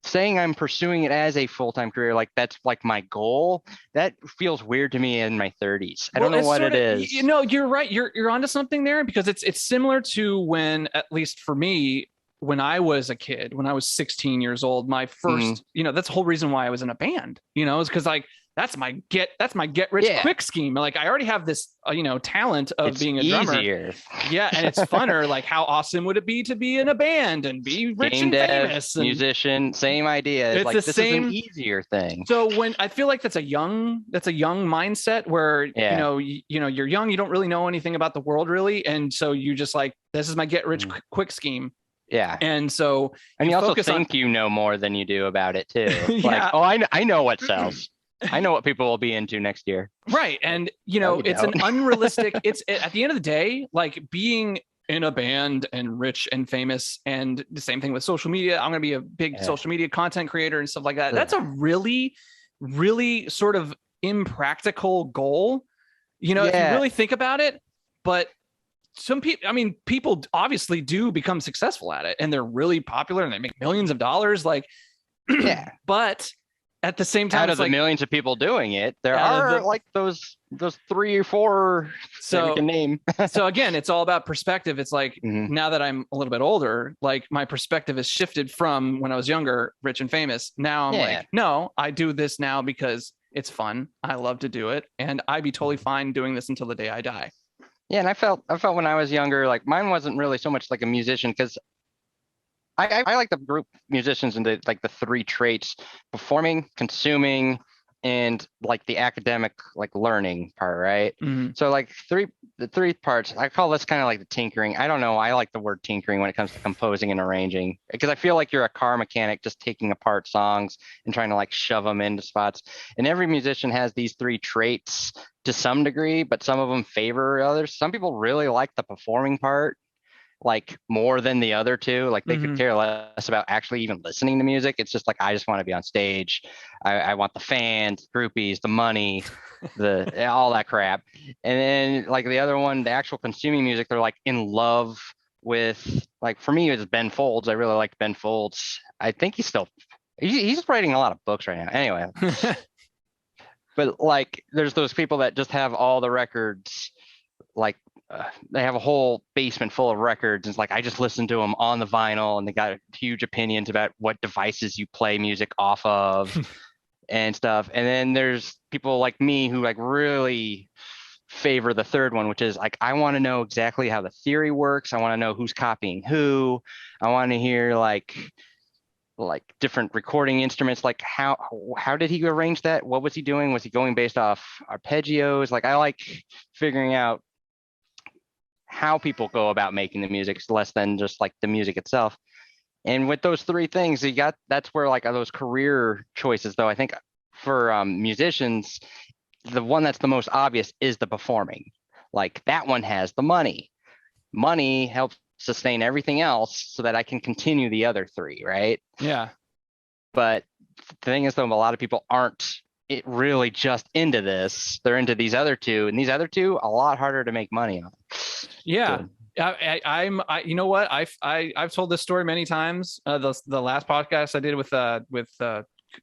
Speaker 2: saying I'm pursuing it as a full-time career, like that's like my goal, that feels weird to me in my 30s. I don't know what it is.
Speaker 1: You're right. You're onto something there, because it's similar to when, at least for me, when I was a kid, when I was 16 years old, my first, that's the whole reason why I was in a band, is because like that's my get rich quick scheme. Like I already have this, talent of being a drummer.
Speaker 2: Easier.
Speaker 1: Yeah. And it's funner. Like how awesome would it be to be in a band and be rich
Speaker 2: Game
Speaker 1: and
Speaker 2: dev,
Speaker 1: famous?
Speaker 2: musician, same idea.
Speaker 1: It's
Speaker 2: like
Speaker 1: the
Speaker 2: this
Speaker 1: same,
Speaker 2: is an easier thing.
Speaker 1: So when I feel like that's a young mindset where, you're young, you don't really know anything about the world really. And so you just like, this is my get rich quick scheme.
Speaker 2: Yeah.
Speaker 1: And so
Speaker 2: you also think you know more than you do about it too.
Speaker 1: Yeah.
Speaker 2: Like, I know what sells. I know what people will be into next year.
Speaker 1: Right. And it's an unrealistic, it's at the end of the day, like being in a band and rich and famous, and the same thing with social media. I'm going to be a big social media content creator and stuff like that. That's a really, really sort of impractical goal, if you really think about it. But some people obviously do become successful at it, and they're really popular and they make millions of dollars. Like, but at the same time,
Speaker 2: out of the millions of people doing it, there are like those 3 or 4 that we can name.
Speaker 1: So again, it's all about perspective. It's like now that I'm a little bit older, like my perspective has shifted from when I was younger, rich and famous. Now I'm like, no, I do this now because it's fun. I love to do it, and I'd be totally fine doing this until the day I die.
Speaker 2: Yeah, and I felt when I was younger, like mine wasn't really so much like a musician, because I like the group musicians and the 3 traits: performing, consuming, and like the academic, like learning part, right? So like the 3 parts, I call this kind of like the tinkering. I don't know. I like the word tinkering when it comes to composing and arranging, because I feel like you're a car mechanic just taking apart songs and trying to like shove them into spots. And every musician has these 3 traits to some degree, but some of them favor others. Some people really like the performing part, like more than the other 2. Like they could care less about actually even listening to music. It's just like, I just want to be on stage. I want the fans, groupies, the money, all that crap. And then like the other one, the actual consuming music, they're like in love with, like for me, it's Ben Folds. I really liked Ben Folds. I think he's writing a lot of books right now. Anyway. But like there's those people that just have all the records, like they have a whole basement full of records, and it's like, I just listen to them on the vinyl, and they got huge opinions about what devices you play music off of and stuff. And then there's people like me who like really favor the third one, which is like, I want to know exactly how the theory works. I want to know who's copying who. I want to hear like different recording instruments, like how did he arrange that? What was he doing? Was he going based off arpeggios? Like I like figuring out how people go about making the music, less than just like the music itself. And with those 3 things, that's where like those career choices, though, I think for musicians, the one that's the most obvious is the performing. Like that one has the money helps sustain everything else so that I can continue the other 3, right?
Speaker 1: Yeah. But
Speaker 2: the thing is, though, a lot of people aren't really just into this. They're into these other 2, and these other 2 a lot harder to make money on.
Speaker 1: Yeah. So. I'm you know what? I've told this story many times. The last podcast I did with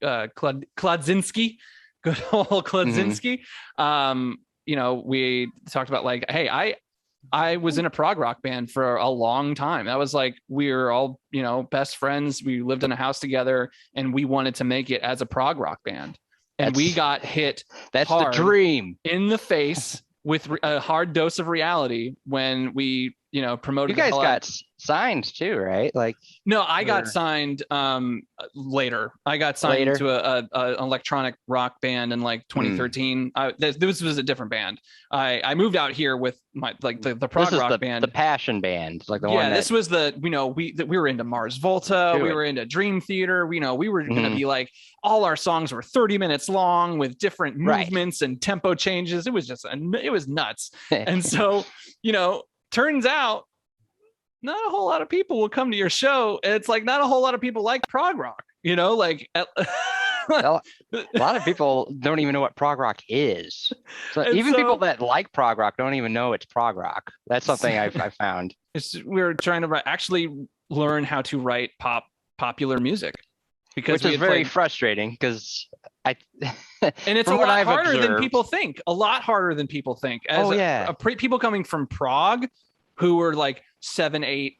Speaker 1: Klodzinski, good old Klodzinski. We talked about like, hey, I was in a prog rock band for a long time. That was like, we were all, best friends. We lived in a house together, and we wanted to make it as a prog rock band. And we got hit.
Speaker 2: That's the dream
Speaker 1: in the face with a hard dose of reality when we, promoted.
Speaker 2: You guys got signed too, right? Like,
Speaker 1: no, I got signed later. I got signed to an electronic rock band in like 2013. This was a different band. I moved out here with my the prog rock band,
Speaker 2: the Passion Band, like the one.
Speaker 1: Yeah, this was we were into Mars Volta. We were into Dream Theater. We were gonna be like, all our songs were 30 minutes long with different movements and tempo changes. It was nuts. And so turns out not a whole lot of people will come to your show. It's like not a whole lot of people like prog rock, like a
Speaker 2: lot of people don't even know what prog rock is. So people that like prog rock don't even know it's prog rock. That's something I found.
Speaker 1: We're trying to actually learn how to write popular music,
Speaker 2: which is very frustrating because and
Speaker 1: it's a lot harder than people think. A lot harder than people think. People coming from prog who were like 7, 8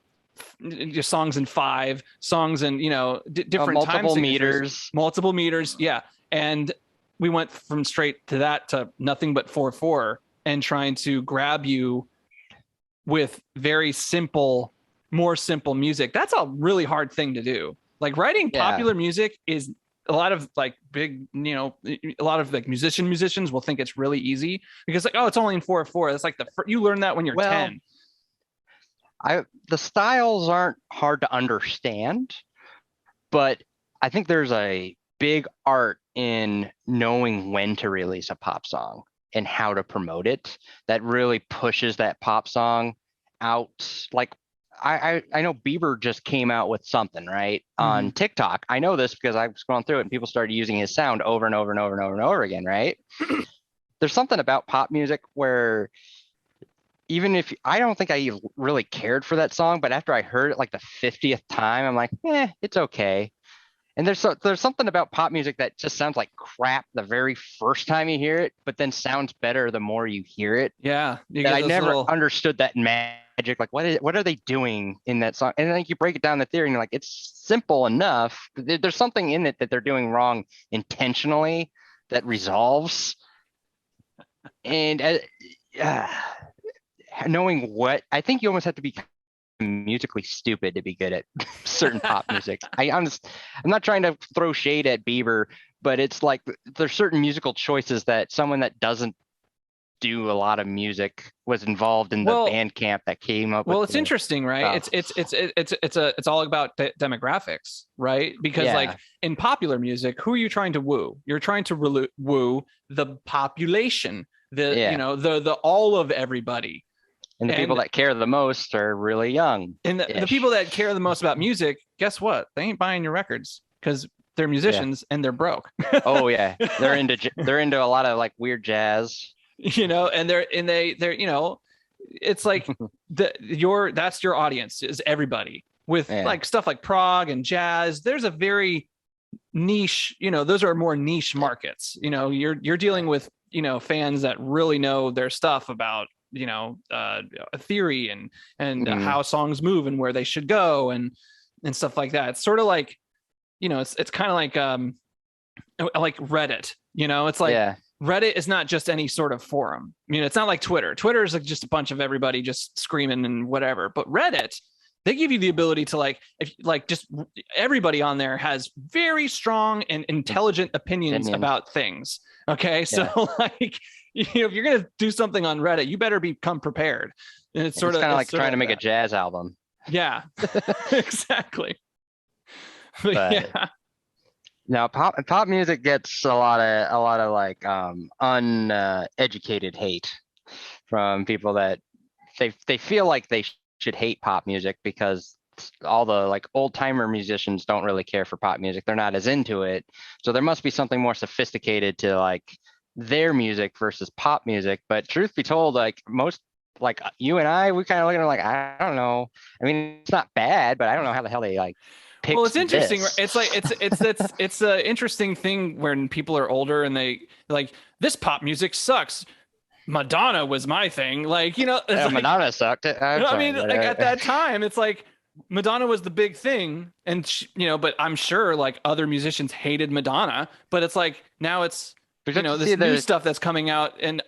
Speaker 1: songs in 5 songs and different
Speaker 2: multiple meters.
Speaker 1: Yeah. And we went from straight to that to nothing but 4/4 and trying to grab you with very simple, more simple music. That's a really hard thing to do. Like writing popular music is a lot of like big, a lot of like musicians will think it's really easy because like, oh, it's only in 4/4. It's like you learn that when you're 10.
Speaker 2: The styles aren't hard to understand, but I think there's a big art in knowing when to release a pop song and how to promote it that really pushes that pop song out. Like I know Bieber just came out with something right on TikTok. I know this because I was going through it and people started using his sound over and over and over and over and over again, right? There's something about pop music where even if I don't think I really cared for that song, but after I heard it like the 50th time, I'm like, it's okay. And there's something about pop music that just sounds like crap the very first time you hear it, but then sounds better the more you hear it.
Speaker 1: Yeah,
Speaker 2: I never understood that magic. Like, what are they doing in that song? And then you break it down the theory, and you're like, it's simple enough. There's something in it that they're doing wrong intentionally that resolves. And knowing what I think you almost have to be musically stupid to be good at certain pop music. I'm not trying to throw shade at Bieber, but it's like there's certain musical choices that someone that doesn't do a lot of music was involved in the band camp that came up with.
Speaker 1: Well, it's interesting, right? Stuff. It's all about demographics, right? Because like in popular music, who are you trying to woo? You're trying to woo the population, the all of everybody.
Speaker 2: And the people that care the most are really young. And
Speaker 1: the people that care the most about music, guess what? They ain't buying your records because they're musicians and they're broke.
Speaker 2: Oh yeah, they're into a lot of like weird jazz.
Speaker 1: And they're it's like that's your audience is everybody with like stuff like prog and jazz. There's a very niche. Those are more niche markets. You're dealing with fans that really know their stuff about a theory and how songs move and where they should go and stuff like that. It's sort of like it's kind of like Reddit. It's like Reddit is not just any sort of forum. It's not like Twitter is like just a bunch of everybody just screaming and whatever, but Reddit, they give you the ability to just everybody on there has very strong and intelligent opinions about things. Okay. So if you're going to do something on Reddit, you better become prepared. And it's kind of
Speaker 2: like trying to make a jazz album.
Speaker 1: Yeah, exactly. But
Speaker 2: now pop music gets a lot of like uneducated hate from people that they feel like they should hate pop music because all the like old timer musicians don't really care for pop music. They're not as into it. So there must be something more sophisticated to like their music versus pop music. But truth be told, like most, like you and I, we kind of look at it like, I don't know. I mean, it's not bad, but I don't know how the hell they like pick.
Speaker 1: Well, it's interesting. It's like, it's an interesting thing when people are older and they like, this pop music sucks. Madonna was my thing. Like,
Speaker 2: Madonna sucked. At
Speaker 1: that time, it's like Madonna was the big thing. And, but I'm sure like other musicians hated Madonna, but it's like, now it's, this new stuff that's coming out and,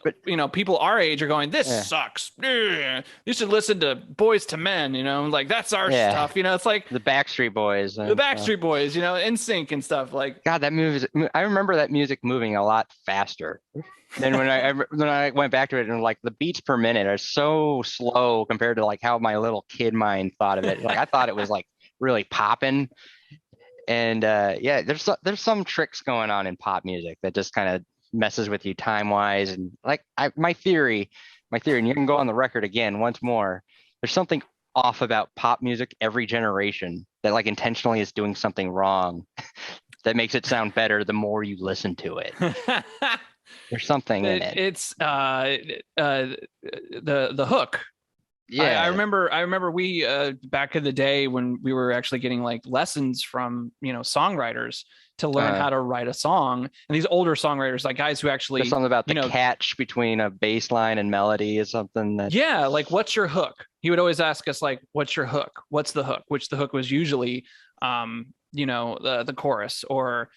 Speaker 1: people our age are going, this sucks. You should listen to Boys to Men, like that's our stuff. It's like
Speaker 2: the Backstreet Boys,
Speaker 1: NSYNC and stuff like.
Speaker 2: God, I remember that music moving a lot faster. Then when I went back to it and like the beats per minute are so slow compared to like how my little kid mind thought of it. Like I thought it was like really popping. And there's some tricks going on in pop music that just kind of messes with you time wise. And like my theory, and you can go on the record again once more. There's something off about pop music every generation that like intentionally is doing something wrong that makes it sound better the more you listen to it. There's something in it.
Speaker 1: It's the hook. Yeah, I remember we back in the day when we were actually getting like lessons from songwriters to learn how to write a song, and these older songwriters, like guys who actually
Speaker 2: there's something about the catch between a bass line and melody is something that
Speaker 1: like what's your hook? He would always ask us like, what's your hook? What's the hook? Which the hook was usually the chorus or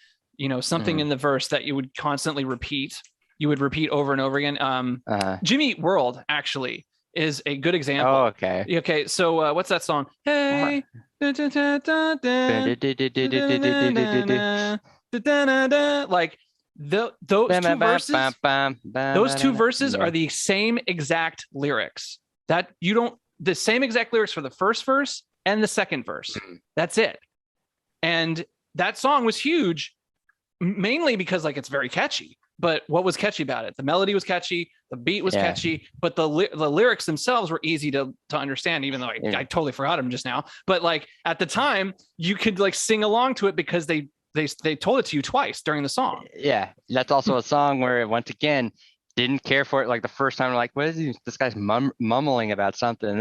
Speaker 1: something in the verse that you would constantly repeat. You would repeat over and over again. Jimmy Eat World actually is a good example.
Speaker 2: Oh, okay.
Speaker 1: Okay, so what's that song? Hey. Like those two verses are the same exact lyrics. The same exact lyrics for the first verse and the second verse. That's it. And that song was huge, mainly because like it's very catchy. But what was catchy about it? The melody was catchy, the beat was catchy, but the lyrics themselves were easy to understand, even though I totally forgot them just now. But like at the time, you could like sing along to it because they told it to you twice during the song.
Speaker 2: Yeah, that's also a song where, once again, didn't care for it. Like the first time, like, what is this guy's mumbling about something?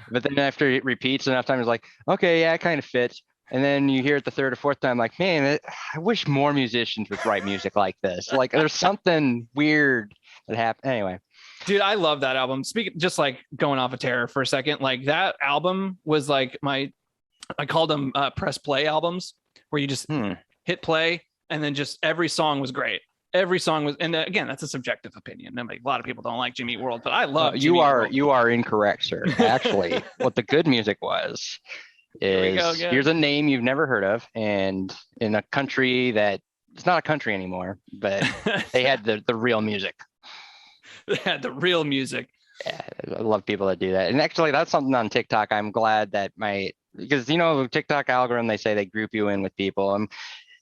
Speaker 2: But then after it repeats enough times, like, okay, yeah, it kind of fits. And then you hear it the third or fourth time, like, man, I wish more musicians would write music like this. Like, there's something weird that happened. Anyway,
Speaker 1: dude, I love that album. Speaking, just like going off of Terror for a second, like that album was like I called them press play albums, where you just hit play and then just every song was great. Every song was, and again, that's a subjective opinion. I mean, a lot of people don't like Jimmy Eat World, but I love.
Speaker 2: You are incorrect, sir. Actually, what the good music was. Here's a name you've never heard of, and in a country that it's not a country anymore, but they had the real music.
Speaker 1: They had the real music.
Speaker 2: Yeah, I love people that do that. And actually, that's something on TikTok. I'm glad that because TikTok algorithm, they say they group you in with people.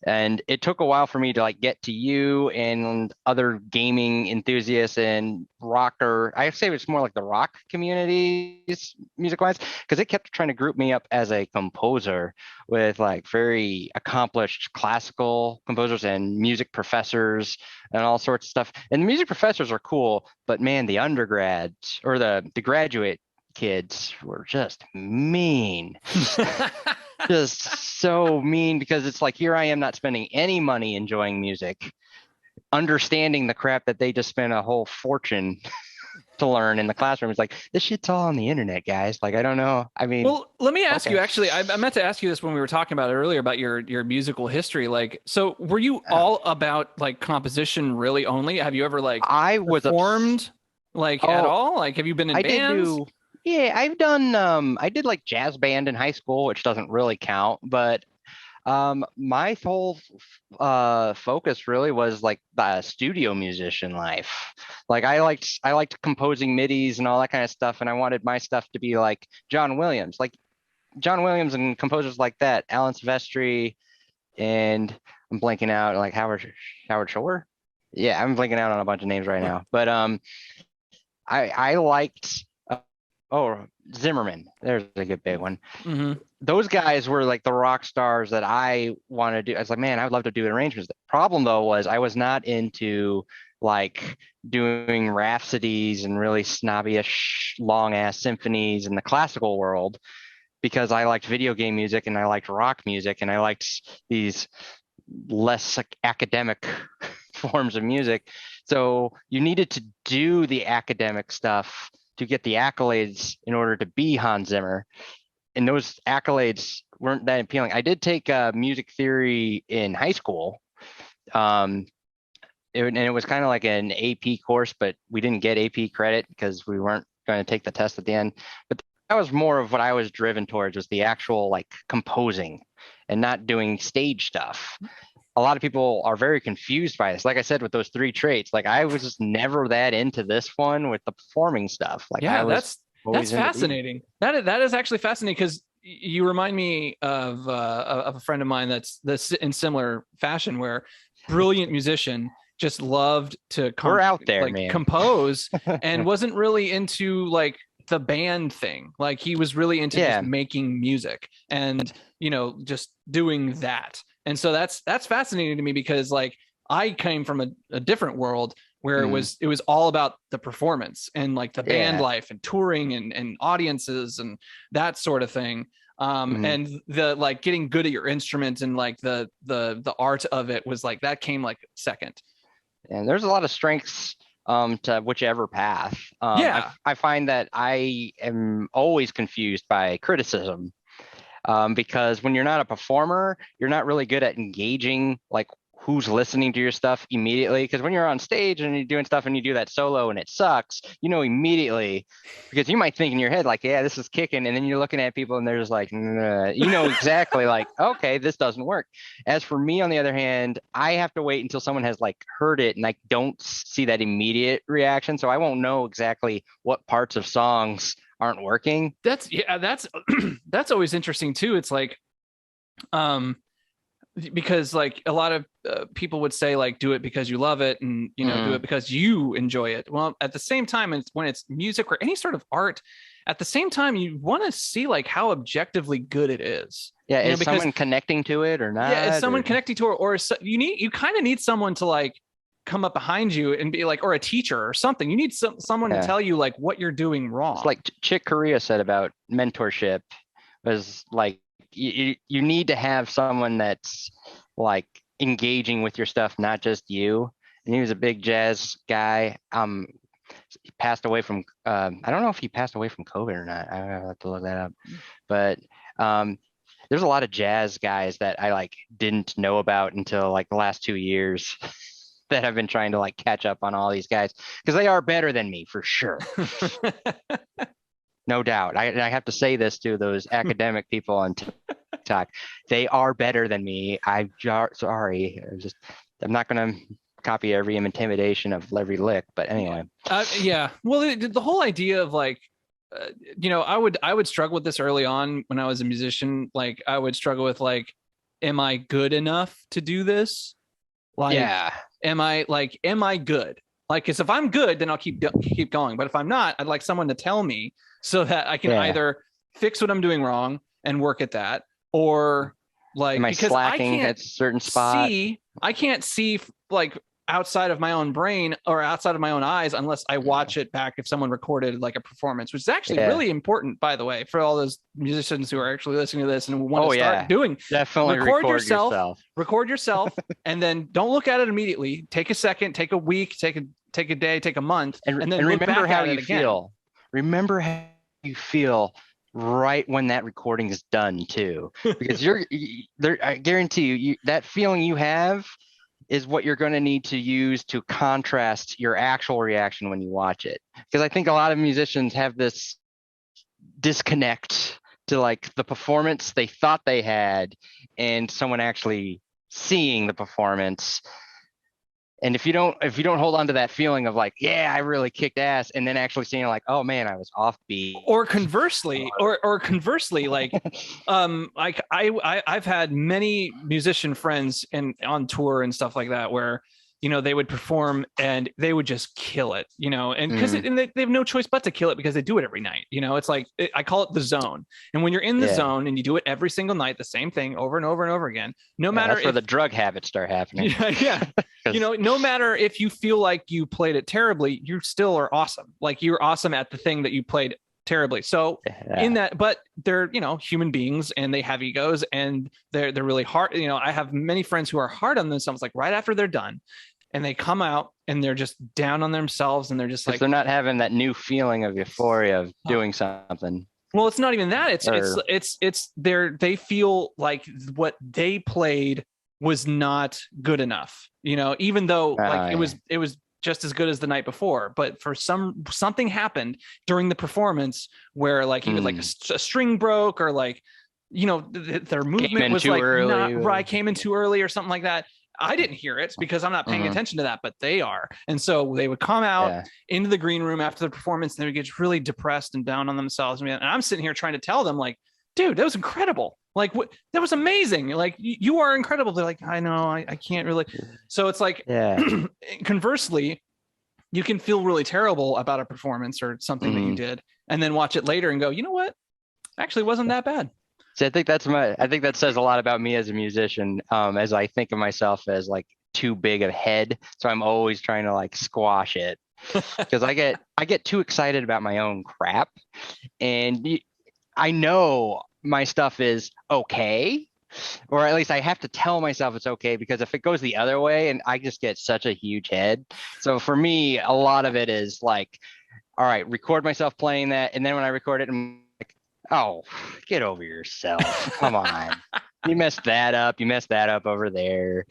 Speaker 2: And it took a while for me to like get to you and other gaming enthusiasts and rocker. I say it's more like the rock communities music wise, because it kept trying to group me up as a composer with like very accomplished classical composers and music professors and all sorts of stuff. And the music professors are cool, but man, the undergrads or the graduate kids were just mean. Just so mean, because it's like, here I am not spending any money enjoying music, understanding the crap that they just spent a whole fortune to learn in the classroom. It's like, this shit's all on the internet, guys. Like, I don't know. I mean,
Speaker 1: well, let me ask you, actually, I meant to ask you this when we were talking about it earlier about your musical history. Like, so were you all about like composition really only? Have you ever like performed at all? Like, have you been in bands?
Speaker 2: Yeah, I've done I did like jazz band in high school, which doesn't really count, but my whole focus really was like the studio musician life. Like I liked composing midis and all that kind of stuff, and I wanted my stuff to be like John Williams and composers like that, Alan Silvestri, and I'm blanking out, like Howard Shore. Yeah, I'm blanking out on a bunch of names right now, but I liked. Zimmerman. There's a good big one.
Speaker 1: Mm-hmm.
Speaker 2: Those guys were like the rock stars that I wanted to do. I was like, man, I would love to do arrangements. The problem though was I was not into like doing rhapsodies and really snobby-ish long ass symphonies in the classical world, because I liked video game music and I liked rock music and I liked these less like academic forms of music. So you needed to do the academic stuff to get the accolades in order to be Hans Zimmer. And those accolades weren't that appealing. I did take music theory in high school. And it was kind of like an AP course, but we didn't get AP credit because we weren't going to take the test at the end. But that was more of what I was driven towards, was the actual like composing and not doing stage stuff. A lot of people are very confused by this. Like I said, with those three traits, like I was just never that into this one with the performing stuff. Like,
Speaker 1: yeah, that's fascinating. That is actually fascinating, because you remind me of a friend of mine that's in similar fashion, where brilliant musician, just loved to
Speaker 2: we're out there, man.
Speaker 1: Compose and wasn't really into like the band thing. Like he was really into just making music and just doing that. And so that's fascinating to me, because like I came from a different world where it was all about the performance and like the band life and touring and audiences and that sort of thing. And the like getting good at your instrument and like the art of it was like, that came like second.
Speaker 2: And there's a lot of strengths to whichever path. I find that I am always confused by criticism. because when you're not a performer, you're not really good at engaging like who's listening to your stuff immediately. Because when you're on stage and you're doing stuff and you do that solo and it sucks, you know immediately, because you might think in your head like, yeah, this is kicking, and then you're looking at people and they're just like, nah. You know exactly like, okay, this doesn't work. As for me, on the other hand, I have to wait until someone has like heard it, and I don't see that immediate reaction, so I won't know exactly what parts of songs aren't working.
Speaker 1: That's that's always interesting too. It's like, because like a lot of people would say like, do it because you love it, and do it because you enjoy it. Well, at the same time, when it's music or any sort of art, at the same time, you want to see like how objectively good it is.
Speaker 2: Yeah, is someone connecting to it or not?
Speaker 1: Yeah, is someone connecting to it, or you kind of need someone to like come up behind you and be like, or a teacher or something. You need someone to tell you like what you're doing wrong.
Speaker 2: It's like Chick Corea said about mentorship, was like, you need to have someone that's like engaging with your stuff, not just you. And he was a big jazz guy. He passed away from I don't know if he passed away from COVID or not. I have to look that up. But there's a lot of jazz guys that I like didn't know about until like the last 2 years that I've been trying to like catch up on all these guys, because they are better than me for sure. No doubt. I have to say this to those academic people on TikTok. They are better than me. Sorry. I'm not going to copy every intimidation of every lick, but anyway.
Speaker 1: Yeah. Well, the whole idea of like, I would struggle with this early on when I was a musician. Like I would struggle with like, am I good enough to do this? Like, yeah. Am I good? Like, because if I'm good, then I'll keep going. But if I'm not, I'd like someone to tell me so that I can either fix what I'm doing wrong and work at that, or like,
Speaker 2: am I slacking at a certain spot?
Speaker 1: I can't see like outside of my own brain or outside of my own eyes unless I watch it back if someone recorded like a performance, which is actually really important, by the way, for all those musicians who are actually listening to this and want to start doing.
Speaker 2: Definitely record
Speaker 1: yourself and then don't look at it immediately. Take a second, take a week, take a day, take a month, and then
Speaker 2: remember how you feel. Remember how you feel right when that recording is done too, because I guarantee you that feeling you have is what you're going to need to use to contrast your actual reaction when you watch it. Because I think a lot of musicians have this disconnect to like the performance they thought they had and someone actually seeing the performance. And if you don't hold on to that feeling of like, yeah, I really kicked ass, and then actually seeing like, oh man, I was offbeat.
Speaker 1: Or conversely, like, like I've had many musician friends on tour and stuff like that where, they would perform and they would just kill it, and because they have no choice but to kill it because they do it every night. It's like, I call it the zone. And when you're in the zone and you do it every single night, the same thing over and over and over again, no matter
Speaker 2: that's where the drug habits start happening.
Speaker 1: Yeah. No matter if you feel like you played it terribly, you still are awesome. Like you're awesome at the thing that you played terribly. So in that, but they're, human beings and they have egos and they're really hard. I have many friends who are hard on themselves, like right after they're done. And they come out and they're just down on themselves and they're just like,
Speaker 2: they're not having that new feeling of euphoria of doing something.
Speaker 1: Well, it's not even that. They feel like what they played was not good enough, even though it was just as good as the night before, but for something happened during the performance where like either like a string broke or like, their movement was like not right, came in too early or something like that. I didn't hear it because I'm not paying attention to that, but they are. And so they would come out into the green room after the performance and they would get really depressed and down on themselves. And I'm sitting here trying to tell them like, dude, that was incredible. Like that was amazing. Like you are incredible. They're like, I know, I can't really. So it's like, conversely, you can feel really terrible about a performance or something that you did and then watch it later and go, you know what? Actually wasn't that bad.
Speaker 2: So I think that says a lot about me as a musician, as I think of myself as like too big of a head. So I'm always trying to like squash it because I get too excited about my own crap. And I know my stuff is okay, or at least I have to tell myself it's okay, because if it goes the other way and I just get such a huge head. So for me, a lot of it is like, all right, record myself playing that. And then when I record it, I'm like, Oh, get over yourself. Come on. You messed that up. You messed that up over there,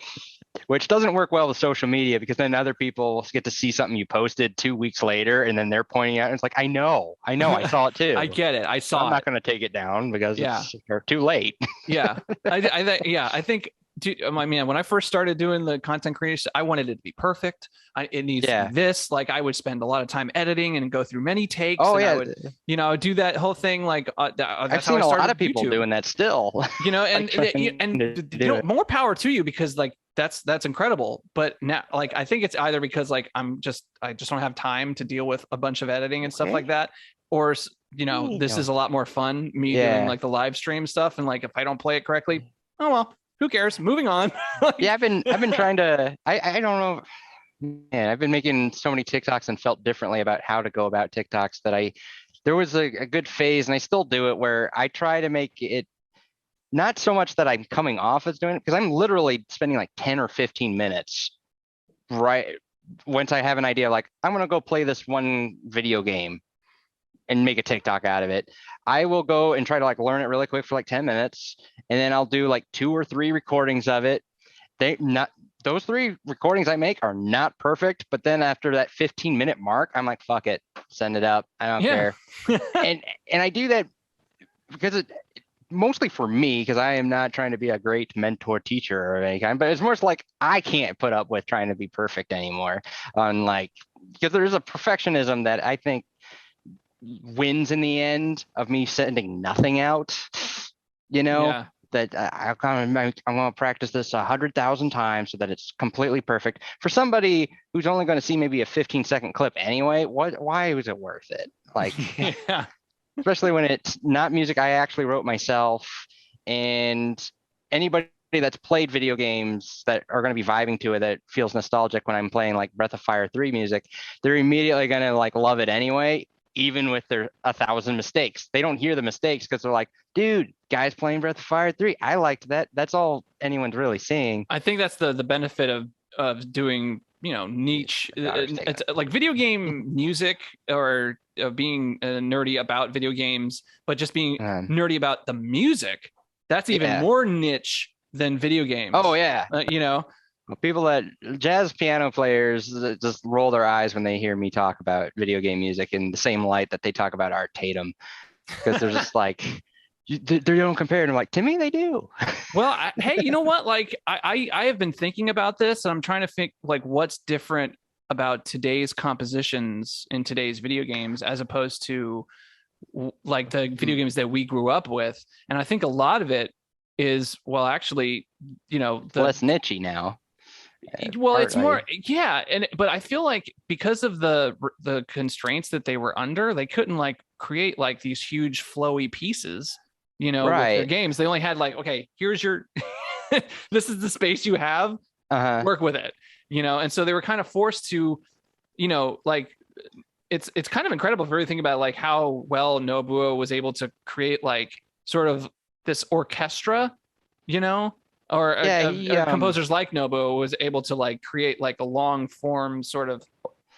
Speaker 2: which doesn't work well with social media because then other people get to see something you posted 2 weeks later and then they're pointing out. And it's like, I know, I saw it too.
Speaker 1: I get it. I
Speaker 2: So I'm
Speaker 1: saw
Speaker 2: not
Speaker 1: it.
Speaker 2: going to take it down because
Speaker 1: Yeah.
Speaker 2: it's too late.
Speaker 1: Yeah. I think, dude, my man, when I first started doing the content creation, I wanted it to be perfect. It needs to be
Speaker 2: Yeah.
Speaker 1: this. Like, I would spend a lot of time editing and go through many takes,
Speaker 2: Oh
Speaker 1: and I
Speaker 2: yeah.
Speaker 1: would, I would do that whole thing. Like,
Speaker 2: I've
Speaker 1: that's how I
Speaker 2: seen a lot
Speaker 1: started
Speaker 2: of people
Speaker 1: YouTube.
Speaker 2: doing that still.
Speaker 1: And
Speaker 2: Like trying to do it.
Speaker 1: more power to you, because like that's incredible. But now, like, I think it's either because like I just don't have time to deal with a bunch of editing and stuff like
Speaker 2: Okay.
Speaker 1: that, or this is a lot more fun, me doing
Speaker 2: Yeah.
Speaker 1: like the live stream stuff, and like if I don't play it correctly, oh well, who cares? Moving on. Like,
Speaker 2: Yeah, I've been trying to I don't know. Man, I've been making so many TikToks and felt differently about how to go about TikToks that there was a good phase, and I still do it, where I try to make it not so much that I'm coming off as doing it, because I'm literally spending like 10 or 15 minutes right once I have an idea, like I'm gonna go play this one video game and make a TikTok out of it. I will go and try to like learn it really quick for like 10 minutes, and then I'll do like 2 or 3 recordings of it. Those 3 recordings I make are not perfect, but then after that 15-minute mark, I'm like, fuck it, send it up. I don't
Speaker 1: yeah.
Speaker 2: care. And I do that because mostly for me, because I am not trying to be a great mentor teacher of any kind, but it's more like I can't put up with trying to be perfect anymore. On like, because there's a perfectionism that I think wins in the end of me sending nothing out.
Speaker 1: Yeah.
Speaker 2: That I'm going to practice this 100,000 times so that it's completely perfect. For somebody who's only going to see maybe a 15-second clip anyway, why was it worth it? Like,
Speaker 1: Yeah.
Speaker 2: especially when it's not music I actually wrote myself, and anybody that's played video games that are going to be vibing to it, that feels nostalgic when I'm playing like Breath of Fire 3 music, they're immediately going to like love it anyway, even with their 1,000 mistakes. They don't hear the mistakes because they're like, dude, guys playing Breath of Fire 3, I liked that. That's all anyone's really seeing.
Speaker 1: I think that's the benefit of doing, niche. It's like video game music, or being nerdy about video games, but just being nerdy about the music. That's even more niche than video games.
Speaker 2: Oh yeah. People that jazz piano players just roll their eyes when they hear me talk about video game music in the same light that they talk about Art Tatum, because they're just like, they don't compare. And I'm like, to me, they do.
Speaker 1: Well, hey, you know what? Like, I have been thinking about this, and I'm trying to think like what's different about today's compositions in today's video games as opposed to like the video games that we grew up with. And I think a lot of it is, well, actually,
Speaker 2: less niche now.
Speaker 1: Well, it's more, yeah, but I feel like because of the constraints that they were under, they couldn't like create like these huge flowy pieces, with their games. They only had like, okay, here's your, this is the space you have, work with it, and so they were kind of forced to, like, it's kind of incredible if you really think about like how well Nobuo was able to create like sort of this orchestra, or composers like Nobuo was able to like create like a long form sort of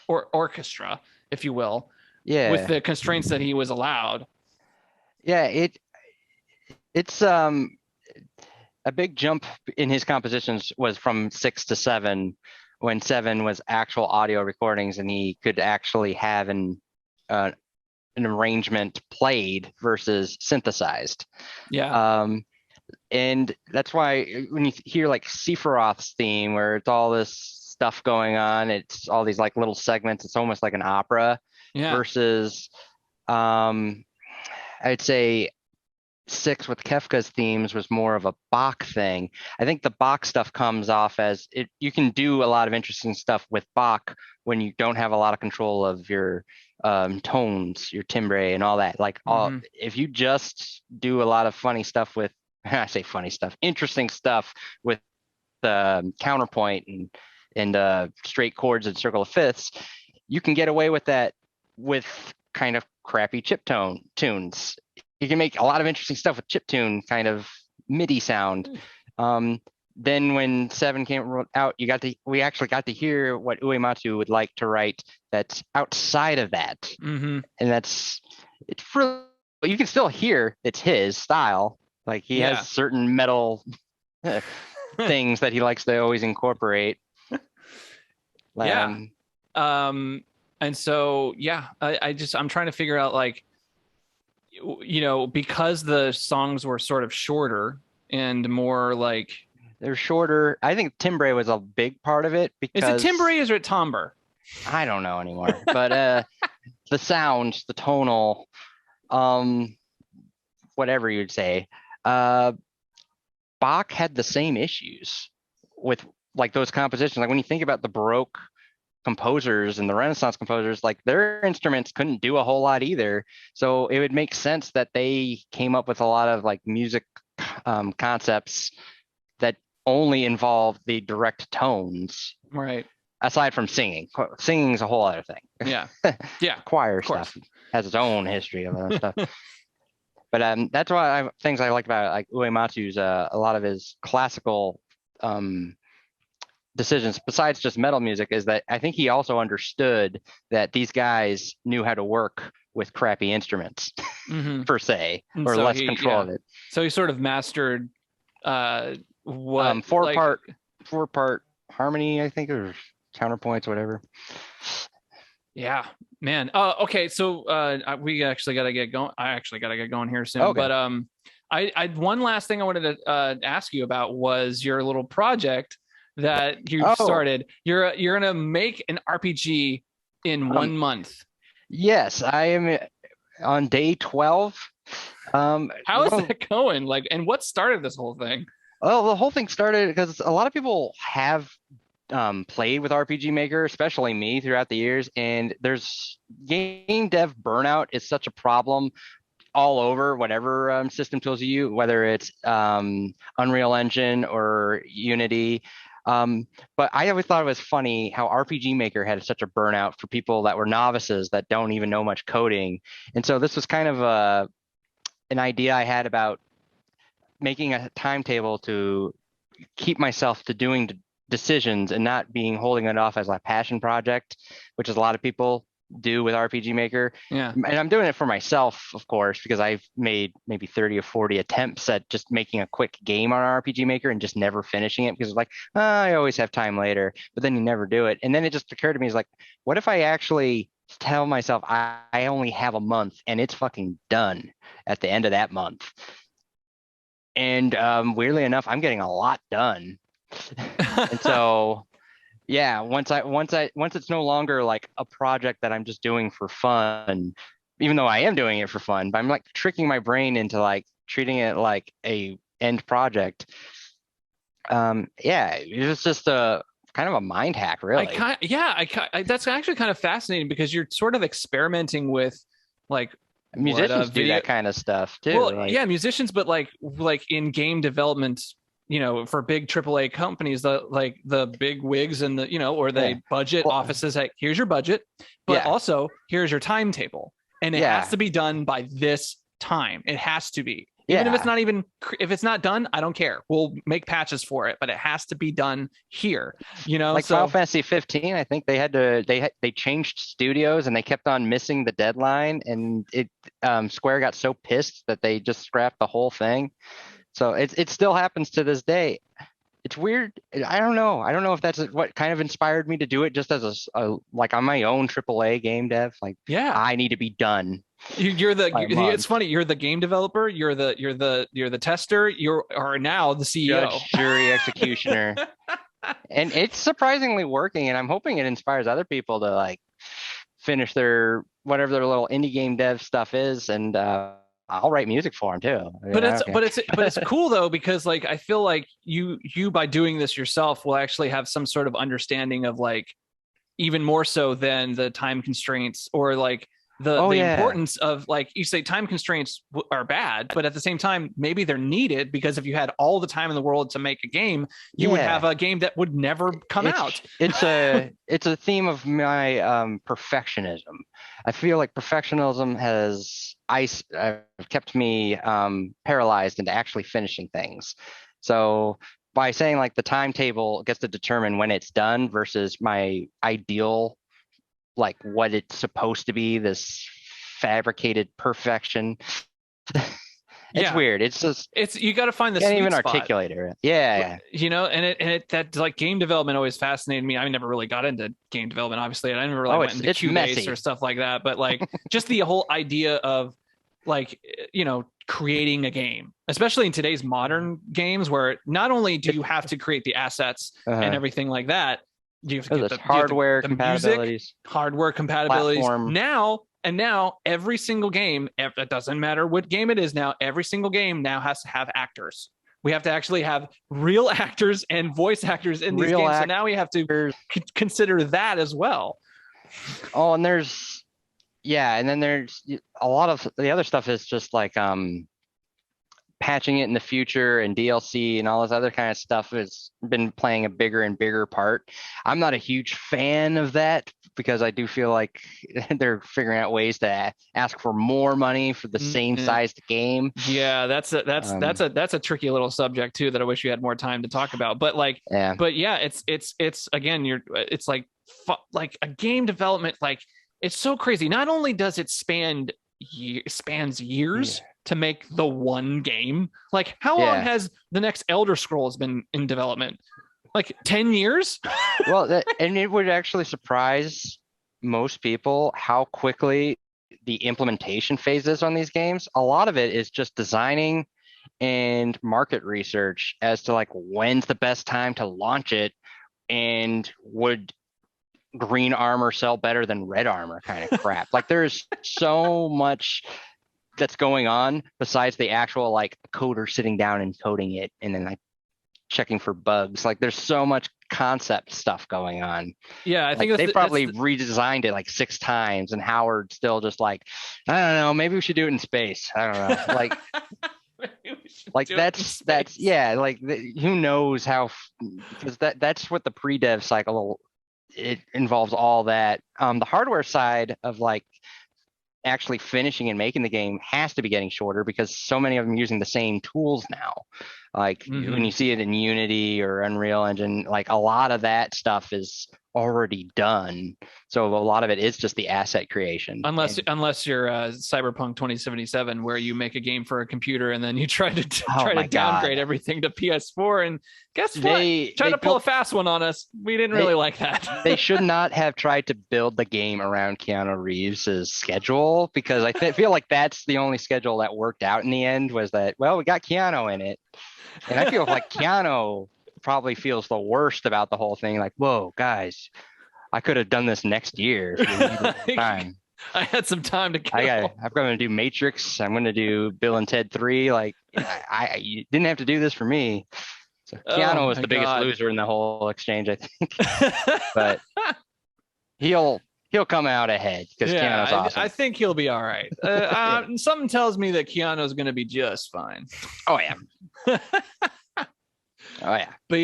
Speaker 1: orchestra, if you will, with the constraints that he was allowed.
Speaker 2: Yeah, it's a big jump in his compositions was from 6 to 7, when 7 was actual audio recordings and he could actually have an arrangement played versus synthesized.
Speaker 1: Yeah.
Speaker 2: And that's why when you hear like Sephiroth's theme, where it's all this stuff going on, it's all these like little segments, it's almost like an opera. Versus I'd say 6 with Kefka's themes was more of a Bach thing. I think the Bach stuff comes off as you can do a lot of interesting stuff with Bach when you don't have a lot of control of your tones, your timbre and all that. Like if you just do a lot of funny stuff with, I say funny stuff, interesting stuff with counterpoint and straight chords and circle of fifths, you can get away with that with kind of crappy chiptune tunes. You can make a lot of interesting stuff with chiptune kind of MIDI sound. Then when 7 came out, we actually got to hear what Uematsu would like to write that's outside of that.
Speaker 1: Mm-hmm.
Speaker 2: And it's really but you can still hear it's his style. Like he
Speaker 1: Yeah.
Speaker 2: has certain metal things that he likes to always incorporate.
Speaker 1: Yeah. And so, yeah, I'm trying to figure out, like, because the songs were sort of shorter and more like,
Speaker 2: they're shorter. I think timbre was a big part of it
Speaker 1: is it
Speaker 2: because
Speaker 1: timbre or is it timbre?
Speaker 2: I don't know anymore. But the sound, the tonal, um, whatever you'd say, uh, Bach had the same issues with like those compositions. Like when you think about the Baroque composers and the Renaissance composers, like their instruments couldn't do a whole lot either. So it would make sense that they came up with a lot of like music concepts that only involve the direct tones,
Speaker 1: Right.
Speaker 2: aside from singing. Singing is a whole other thing.
Speaker 1: Yeah. Yeah.
Speaker 2: Choir stuff has its own history of other stuff. But that's why things I liked about it, like Uematsu's a lot of his classical decisions, besides just metal music, is that I think he also understood that these guys knew how to work with crappy instruments, per se,
Speaker 1: And
Speaker 2: or
Speaker 1: so
Speaker 2: less control of it.
Speaker 1: So he sort of mastered what
Speaker 2: four part harmony, I think, or counterpoints, whatever.
Speaker 1: Yeah, man. Okay. So we actually got to get going. I actually got to get going here soon.
Speaker 2: Okay.
Speaker 1: But I one last thing I wanted to ask you about was your little project that you started. You're gonna make an RPG in 1 month.
Speaker 2: Yes, I am on day 12.
Speaker 1: How is that going? Like, and what started this whole thing?
Speaker 2: Well, the whole thing started because a lot of people have played with RPG Maker, especially me, throughout the years, and there's game dev burnout is such a problem all over whatever system tools you use, whether it's Unreal Engine or Unity. But I always thought it was funny how RPG Maker had such a burnout for people that were novices that don't even know much coding. And so this was kind of an idea I had about making a timetable to keep myself to doing decisions and not being holding it off as a passion project, which is a lot of people do with RPG Maker.
Speaker 1: Yeah.
Speaker 2: And I'm doing it for myself, of course, because I've made maybe 30 or 40 attempts at just making a quick game on RPG Maker and just never finishing it because it's like, I always have time later, but then you never do it. And then it just occurred to me, is like, what if I actually tell myself I only have a month and it's fucking done at the end of that month? And weirdly enough, I'm getting a lot done. And so, yeah, once it's no longer like a project that I'm just doing for fun, even though I am doing it for fun, but I'm like tricking my brain into like treating it like a end project. Yeah, it was just a kind of a mind hack, really.
Speaker 1: That's actually kind of fascinating because you're sort of experimenting with like
Speaker 2: musicians do that kind of stuff too.
Speaker 1: Well, like, yeah, musicians, but like in game development, for big AAA companies, the big wigs and or the budget offices, like, here's your budget, but also here's your timetable, and it has to be done by this time. It has to be. Even if it's not done, I don't care. We'll make patches for it, but it has to be done here.
Speaker 2: Like Final Fantasy 15, I think they changed studios and they kept on missing the deadline, and Square got so pissed that they just scrapped the whole thing. So it still happens to this day. It's weird. I don't know. I don't know if that's what kind of inspired me to do it, just as like on my own AAA game dev. Like, I need to be done.
Speaker 1: It's funny. You're the game developer. You're the tester. You are now the CEO,
Speaker 2: judge, jury, executioner, and it's surprisingly working. And I'm hoping it inspires other people to like finish their whatever their little indie game dev stuff is, and I'll write music for them too.
Speaker 1: But it's cool though, because like I feel like you by doing this yourself will actually have some sort of understanding of like even more so than the time constraints or like the importance of, like you say, time constraints are bad, but at the same time maybe they're needed, because if you had all the time in the world to make a game, you would have a game that would never come out.
Speaker 2: It's a theme of my perfectionism. I feel like perfectionism has kept me paralyzed into actually finishing things. So by saying like the timetable gets to determine when it's done versus my ideal, like what it's supposed to be, this fabricated perfection. It's weird. It's just
Speaker 1: you got to find the
Speaker 2: can't
Speaker 1: sweet
Speaker 2: even
Speaker 1: spot.
Speaker 2: articulate it. Yeah.
Speaker 1: You know, and it that like game development always fascinated me. I never really got into game development, obviously, and I never really went into Cubase
Speaker 2: messy.
Speaker 1: or stuff like that. But like just the whole idea of like, you know, creating a game, especially in today's modern games, where not only do you have to create the assets and everything like that, you have to get the
Speaker 2: hardware compatibilities,
Speaker 1: music, hardware compatibilities
Speaker 2: platform.
Speaker 1: Now every single game, it doesn't matter what game it is now, every single game now has to have actors. We have to actually have real actors and voice actors in these games. So now we have to consider that as well.
Speaker 2: Oh, and and then there's a lot of the other stuff is just like patching it in the future, and DLC and all this other kind of stuff has been playing a bigger and bigger part. I'm not a huge fan of that because I do feel like they're figuring out ways to ask for more money for the same sized game.
Speaker 1: Yeah, that's a tricky little subject too that I wish we had more time to talk about. But like, it's again, it's like a game development, like it's so crazy. Not only does it spans years to make the one game, like how long has the next Elder Scrolls been in development? Like 10 years?
Speaker 2: Well, and it would actually surprise most people how quickly the implementation phase is on these games. A lot of it is just designing and market research as to like when's the best time to launch it, and would green armor sell better than red armor kind of crap. Like there's so much that's going on besides the actual like coder sitting down and coding it and then like checking for bugs. Like there's so much concept stuff going on.
Speaker 1: Yeah, I think
Speaker 2: they probably redesigned it like 6 times, and Howard's still just like, I don't know, maybe we should do it in space. I don't know. Like like that's like who knows how, because that's what the pre-dev cycle, it involves all that. The hardware side of like actually finishing and making the game has to be getting shorter because so many of them are using the same tools now. Like when you see it in Unity or Unreal Engine, like a lot of that stuff is already done. So a lot of it is just the asset creation.
Speaker 1: Unless you're Cyberpunk 2077, where you make a game for a computer and then you try to downgrade everything to PS4, and guess what? Try to pull a fast one on us. We didn't really like that.
Speaker 2: They should not have tried to build the game around Keanu Reeves' schedule, because I feel like that's the only schedule that worked out in the end, was that, well, we got Keanu in it. And I feel like Keanu probably feels the worst about the whole thing. Like, whoa, guys, I could have done this next year. Time.
Speaker 1: I had some time to kill.
Speaker 2: I'm going to do Matrix. I'm going to do Bill and Ted 3. Like, you didn't have to do this for me. So Keanu was the biggest loser in the whole exchange, I think. But he'll come out ahead because Keanu's awesome. I think
Speaker 1: he'll be all right. Something tells me that Keanu's going to be just fine.
Speaker 2: Oh yeah. Oh yeah.
Speaker 1: But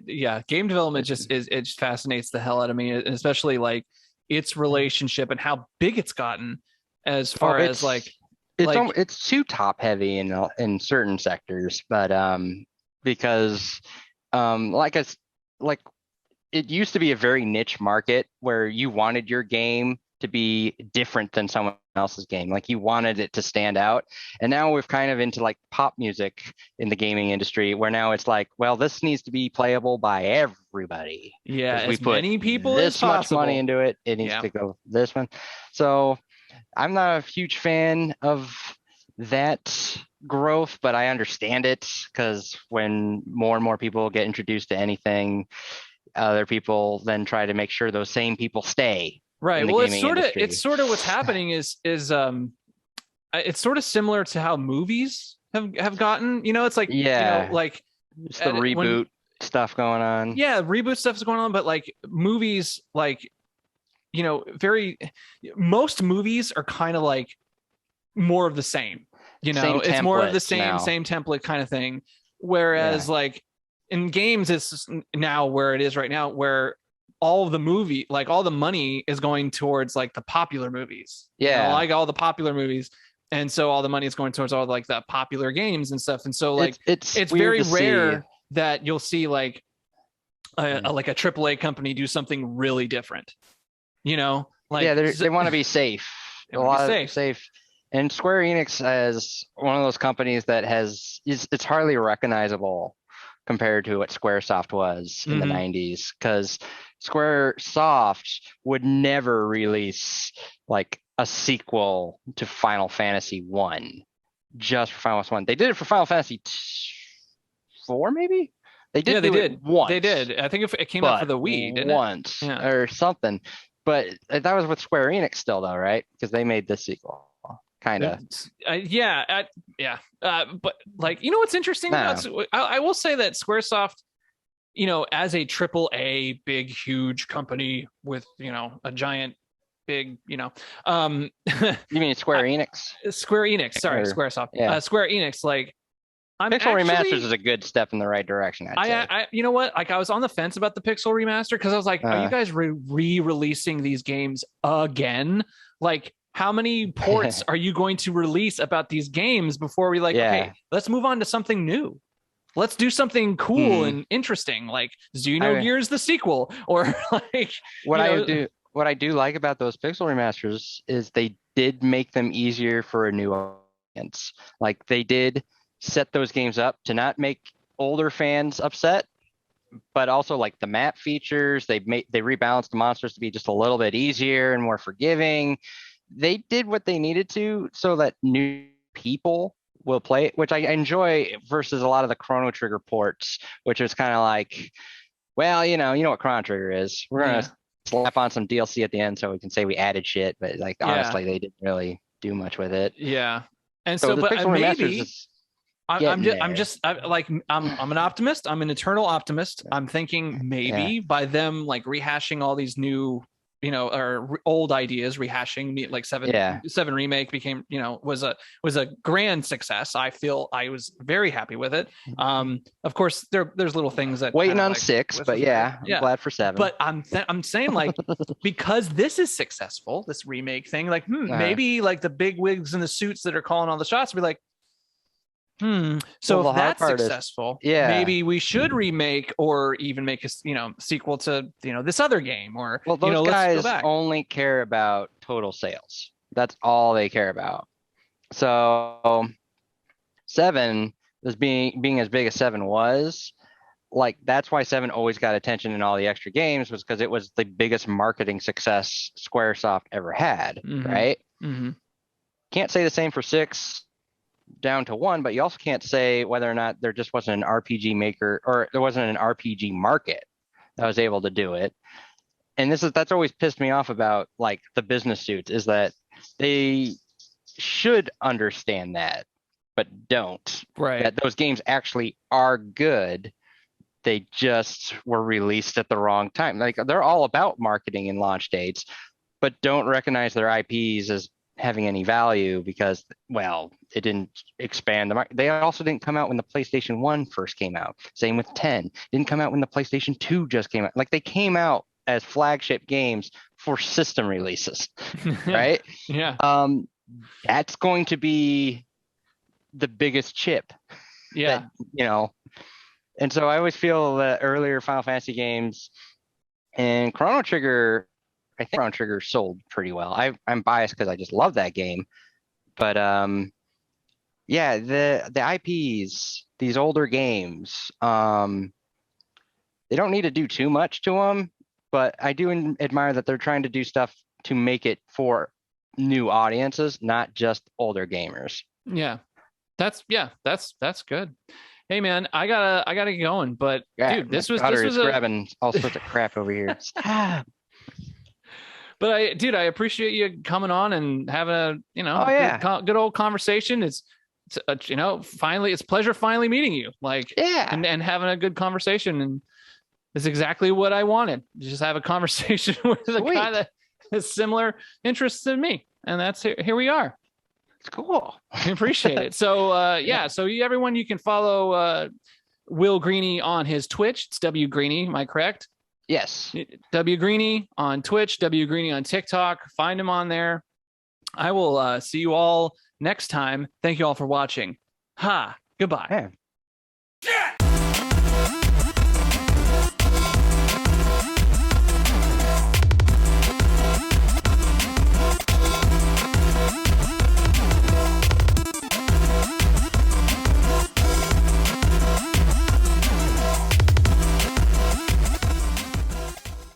Speaker 1: yeah, game development it just fascinates the hell out of me, especially like its relationship and how big it's gotten as far as like
Speaker 2: it's too top heavy in certain sectors, but because it used to be a very niche market where you wanted your game to be different than someone else's game. Like you wanted it to stand out. And now we've kind of into like pop music in the gaming industry, where now it's like, well, this needs to be playable by everybody.
Speaker 1: Yeah,
Speaker 2: we put
Speaker 1: many people
Speaker 2: this much money into it. It needs to go this one. So I'm not a huge fan of that growth, but I understand it, because when more and more people get introduced to anything, other people then try to make sure those same people stay.
Speaker 1: Right. Well, it's sort of what's happening is it's sort of similar to how movies have gotten. You know, it's like like
Speaker 2: it's the reboot stuff going on.
Speaker 1: Yeah, reboot stuff is going on, but like movies, like most movies are kind of like more of the same. You know, it's more of the same template kind of thing. Whereas like in games, it's now where it is right now, where all the money is going towards like the popular movies. Like all the popular movies, and so all the money is going towards all like the popular games and stuff. And so like it's very rare that you'll see like a AAA company do something really different. You know, like
Speaker 2: they want to be safe. a lot of safe. And Square Enix as one of those companies that it's hardly recognizable compared to what Squaresoft was in the 90s, because Squaresoft would never release like a sequel to Final Fantasy 1 just for Final Fantasy 1. They did it for Final Fantasy 4, maybe? They did it once.
Speaker 1: They did. I think it came out for the Wii, didn't
Speaker 2: once
Speaker 1: it?
Speaker 2: Or something. But that was with Square Enix still, though, right? Because they made the sequel. Kind of.
Speaker 1: But like, you know what's interesting? I will say that Squaresoft, you know, as a triple A big huge company with, you know, a giant big, you know,
Speaker 2: you mean Square Enix?
Speaker 1: Square Enix, sorry, Squaresoft.
Speaker 2: Yeah.
Speaker 1: Square Enix, like,
Speaker 2: Pixel remasters is a good step in the right direction. I'd say.
Speaker 1: You know what? Like, I was on the fence about the Pixel remaster because I was like, are you guys re-releasing these games again? Like, how many ports are you going to release about these games before we okay, let's move on to something new? Let's do something cool and interesting, like Xenogears the sequel, or like
Speaker 2: what I do like about those Pixel remasters is they did make them easier for a new audience. Like, they did set those games up to not make older fans upset, but also like the map features, they rebalanced the monsters to be just a little bit easier and more forgiving. They did what they needed to so that new people will play it, which I enjoy, versus a lot of the Chrono Trigger ports, which was kind of like, well, you know what Chrono Trigger is. We're gonna slap on some DLC at the end so we can say we added shit, but like honestly, they didn't really do much with it.
Speaker 1: Yeah, and so but maybe I'm an optimist. I'm an eternal optimist. I'm thinking maybe by them like rehashing all these new, you know, or old ideas, rehashing like seven remake became, you know, was a grand success. I feel I was very happy with it. Of course, there's little things that
Speaker 2: waiting on 6, but I'm glad for 7.
Speaker 1: But I'm saying, like, because this is successful, this remake thing, like maybe like the big wigs in the suits that are calling all the shots will be like, so if that's successful, maybe we should remake or even make a, you know, sequel to, you know, this other game, or
Speaker 2: those guys only care about total sales. That's all they care about. So 7 was being as big as 7 was, like, that's why 7 always got attention in all the extra games, was because it was the biggest marketing success Squaresoft ever had, right? Can't say the same for 6 down to 1, but you also can't say whether or not there just wasn't an RPG maker, or there wasn't an RPG market that was able to do it. And that's always pissed me off about like the business suits, is that they should understand that, but don't.
Speaker 1: Right.
Speaker 2: That those games actually are good. They just were released at the wrong time. Like, they're all about marketing and launch dates, but don't recognize their IPs as having any value because, well, it didn't expand the market. They also didn't come out when the PlayStation 1 first came out. Same with 10. Didn't come out when the PlayStation 2 just came out. Like, they came out as flagship games for system releases, right? That's going to be the biggest chip.
Speaker 1: Yeah.
Speaker 2: You know, and so I always feel that earlier Final Fantasy games and Chrono Trigger, I think Chrono Trigger sold pretty well. I'm biased because I just love that game, but the IPs, these older games, they don't need to do too much to them, but I do admire that they're trying to do stuff to make it for new audiences, not just older gamers.
Speaker 1: Yeah, that's good. Hey man, I gotta get going, but dude, this was
Speaker 2: grabbing all sorts of crap over here.
Speaker 1: But I appreciate you coming on and having a good old conversation. It's finally, it's a pleasure finally meeting you. Like, and having a good conversation, and it's exactly what I wanted. Just have a conversation with a guy that has similar interests than me, and that's here we are.
Speaker 2: It's cool.
Speaker 1: I appreciate it. So so everyone, you can follow Will Greenie on his Twitch. It's WGreenie. Am I correct?
Speaker 2: Yes.
Speaker 1: WGreenie on Twitch, WGreenie on TikTok. Find him on there. I will see you all next time. Thank you all for watching. Goodbye.
Speaker 2: Yeah.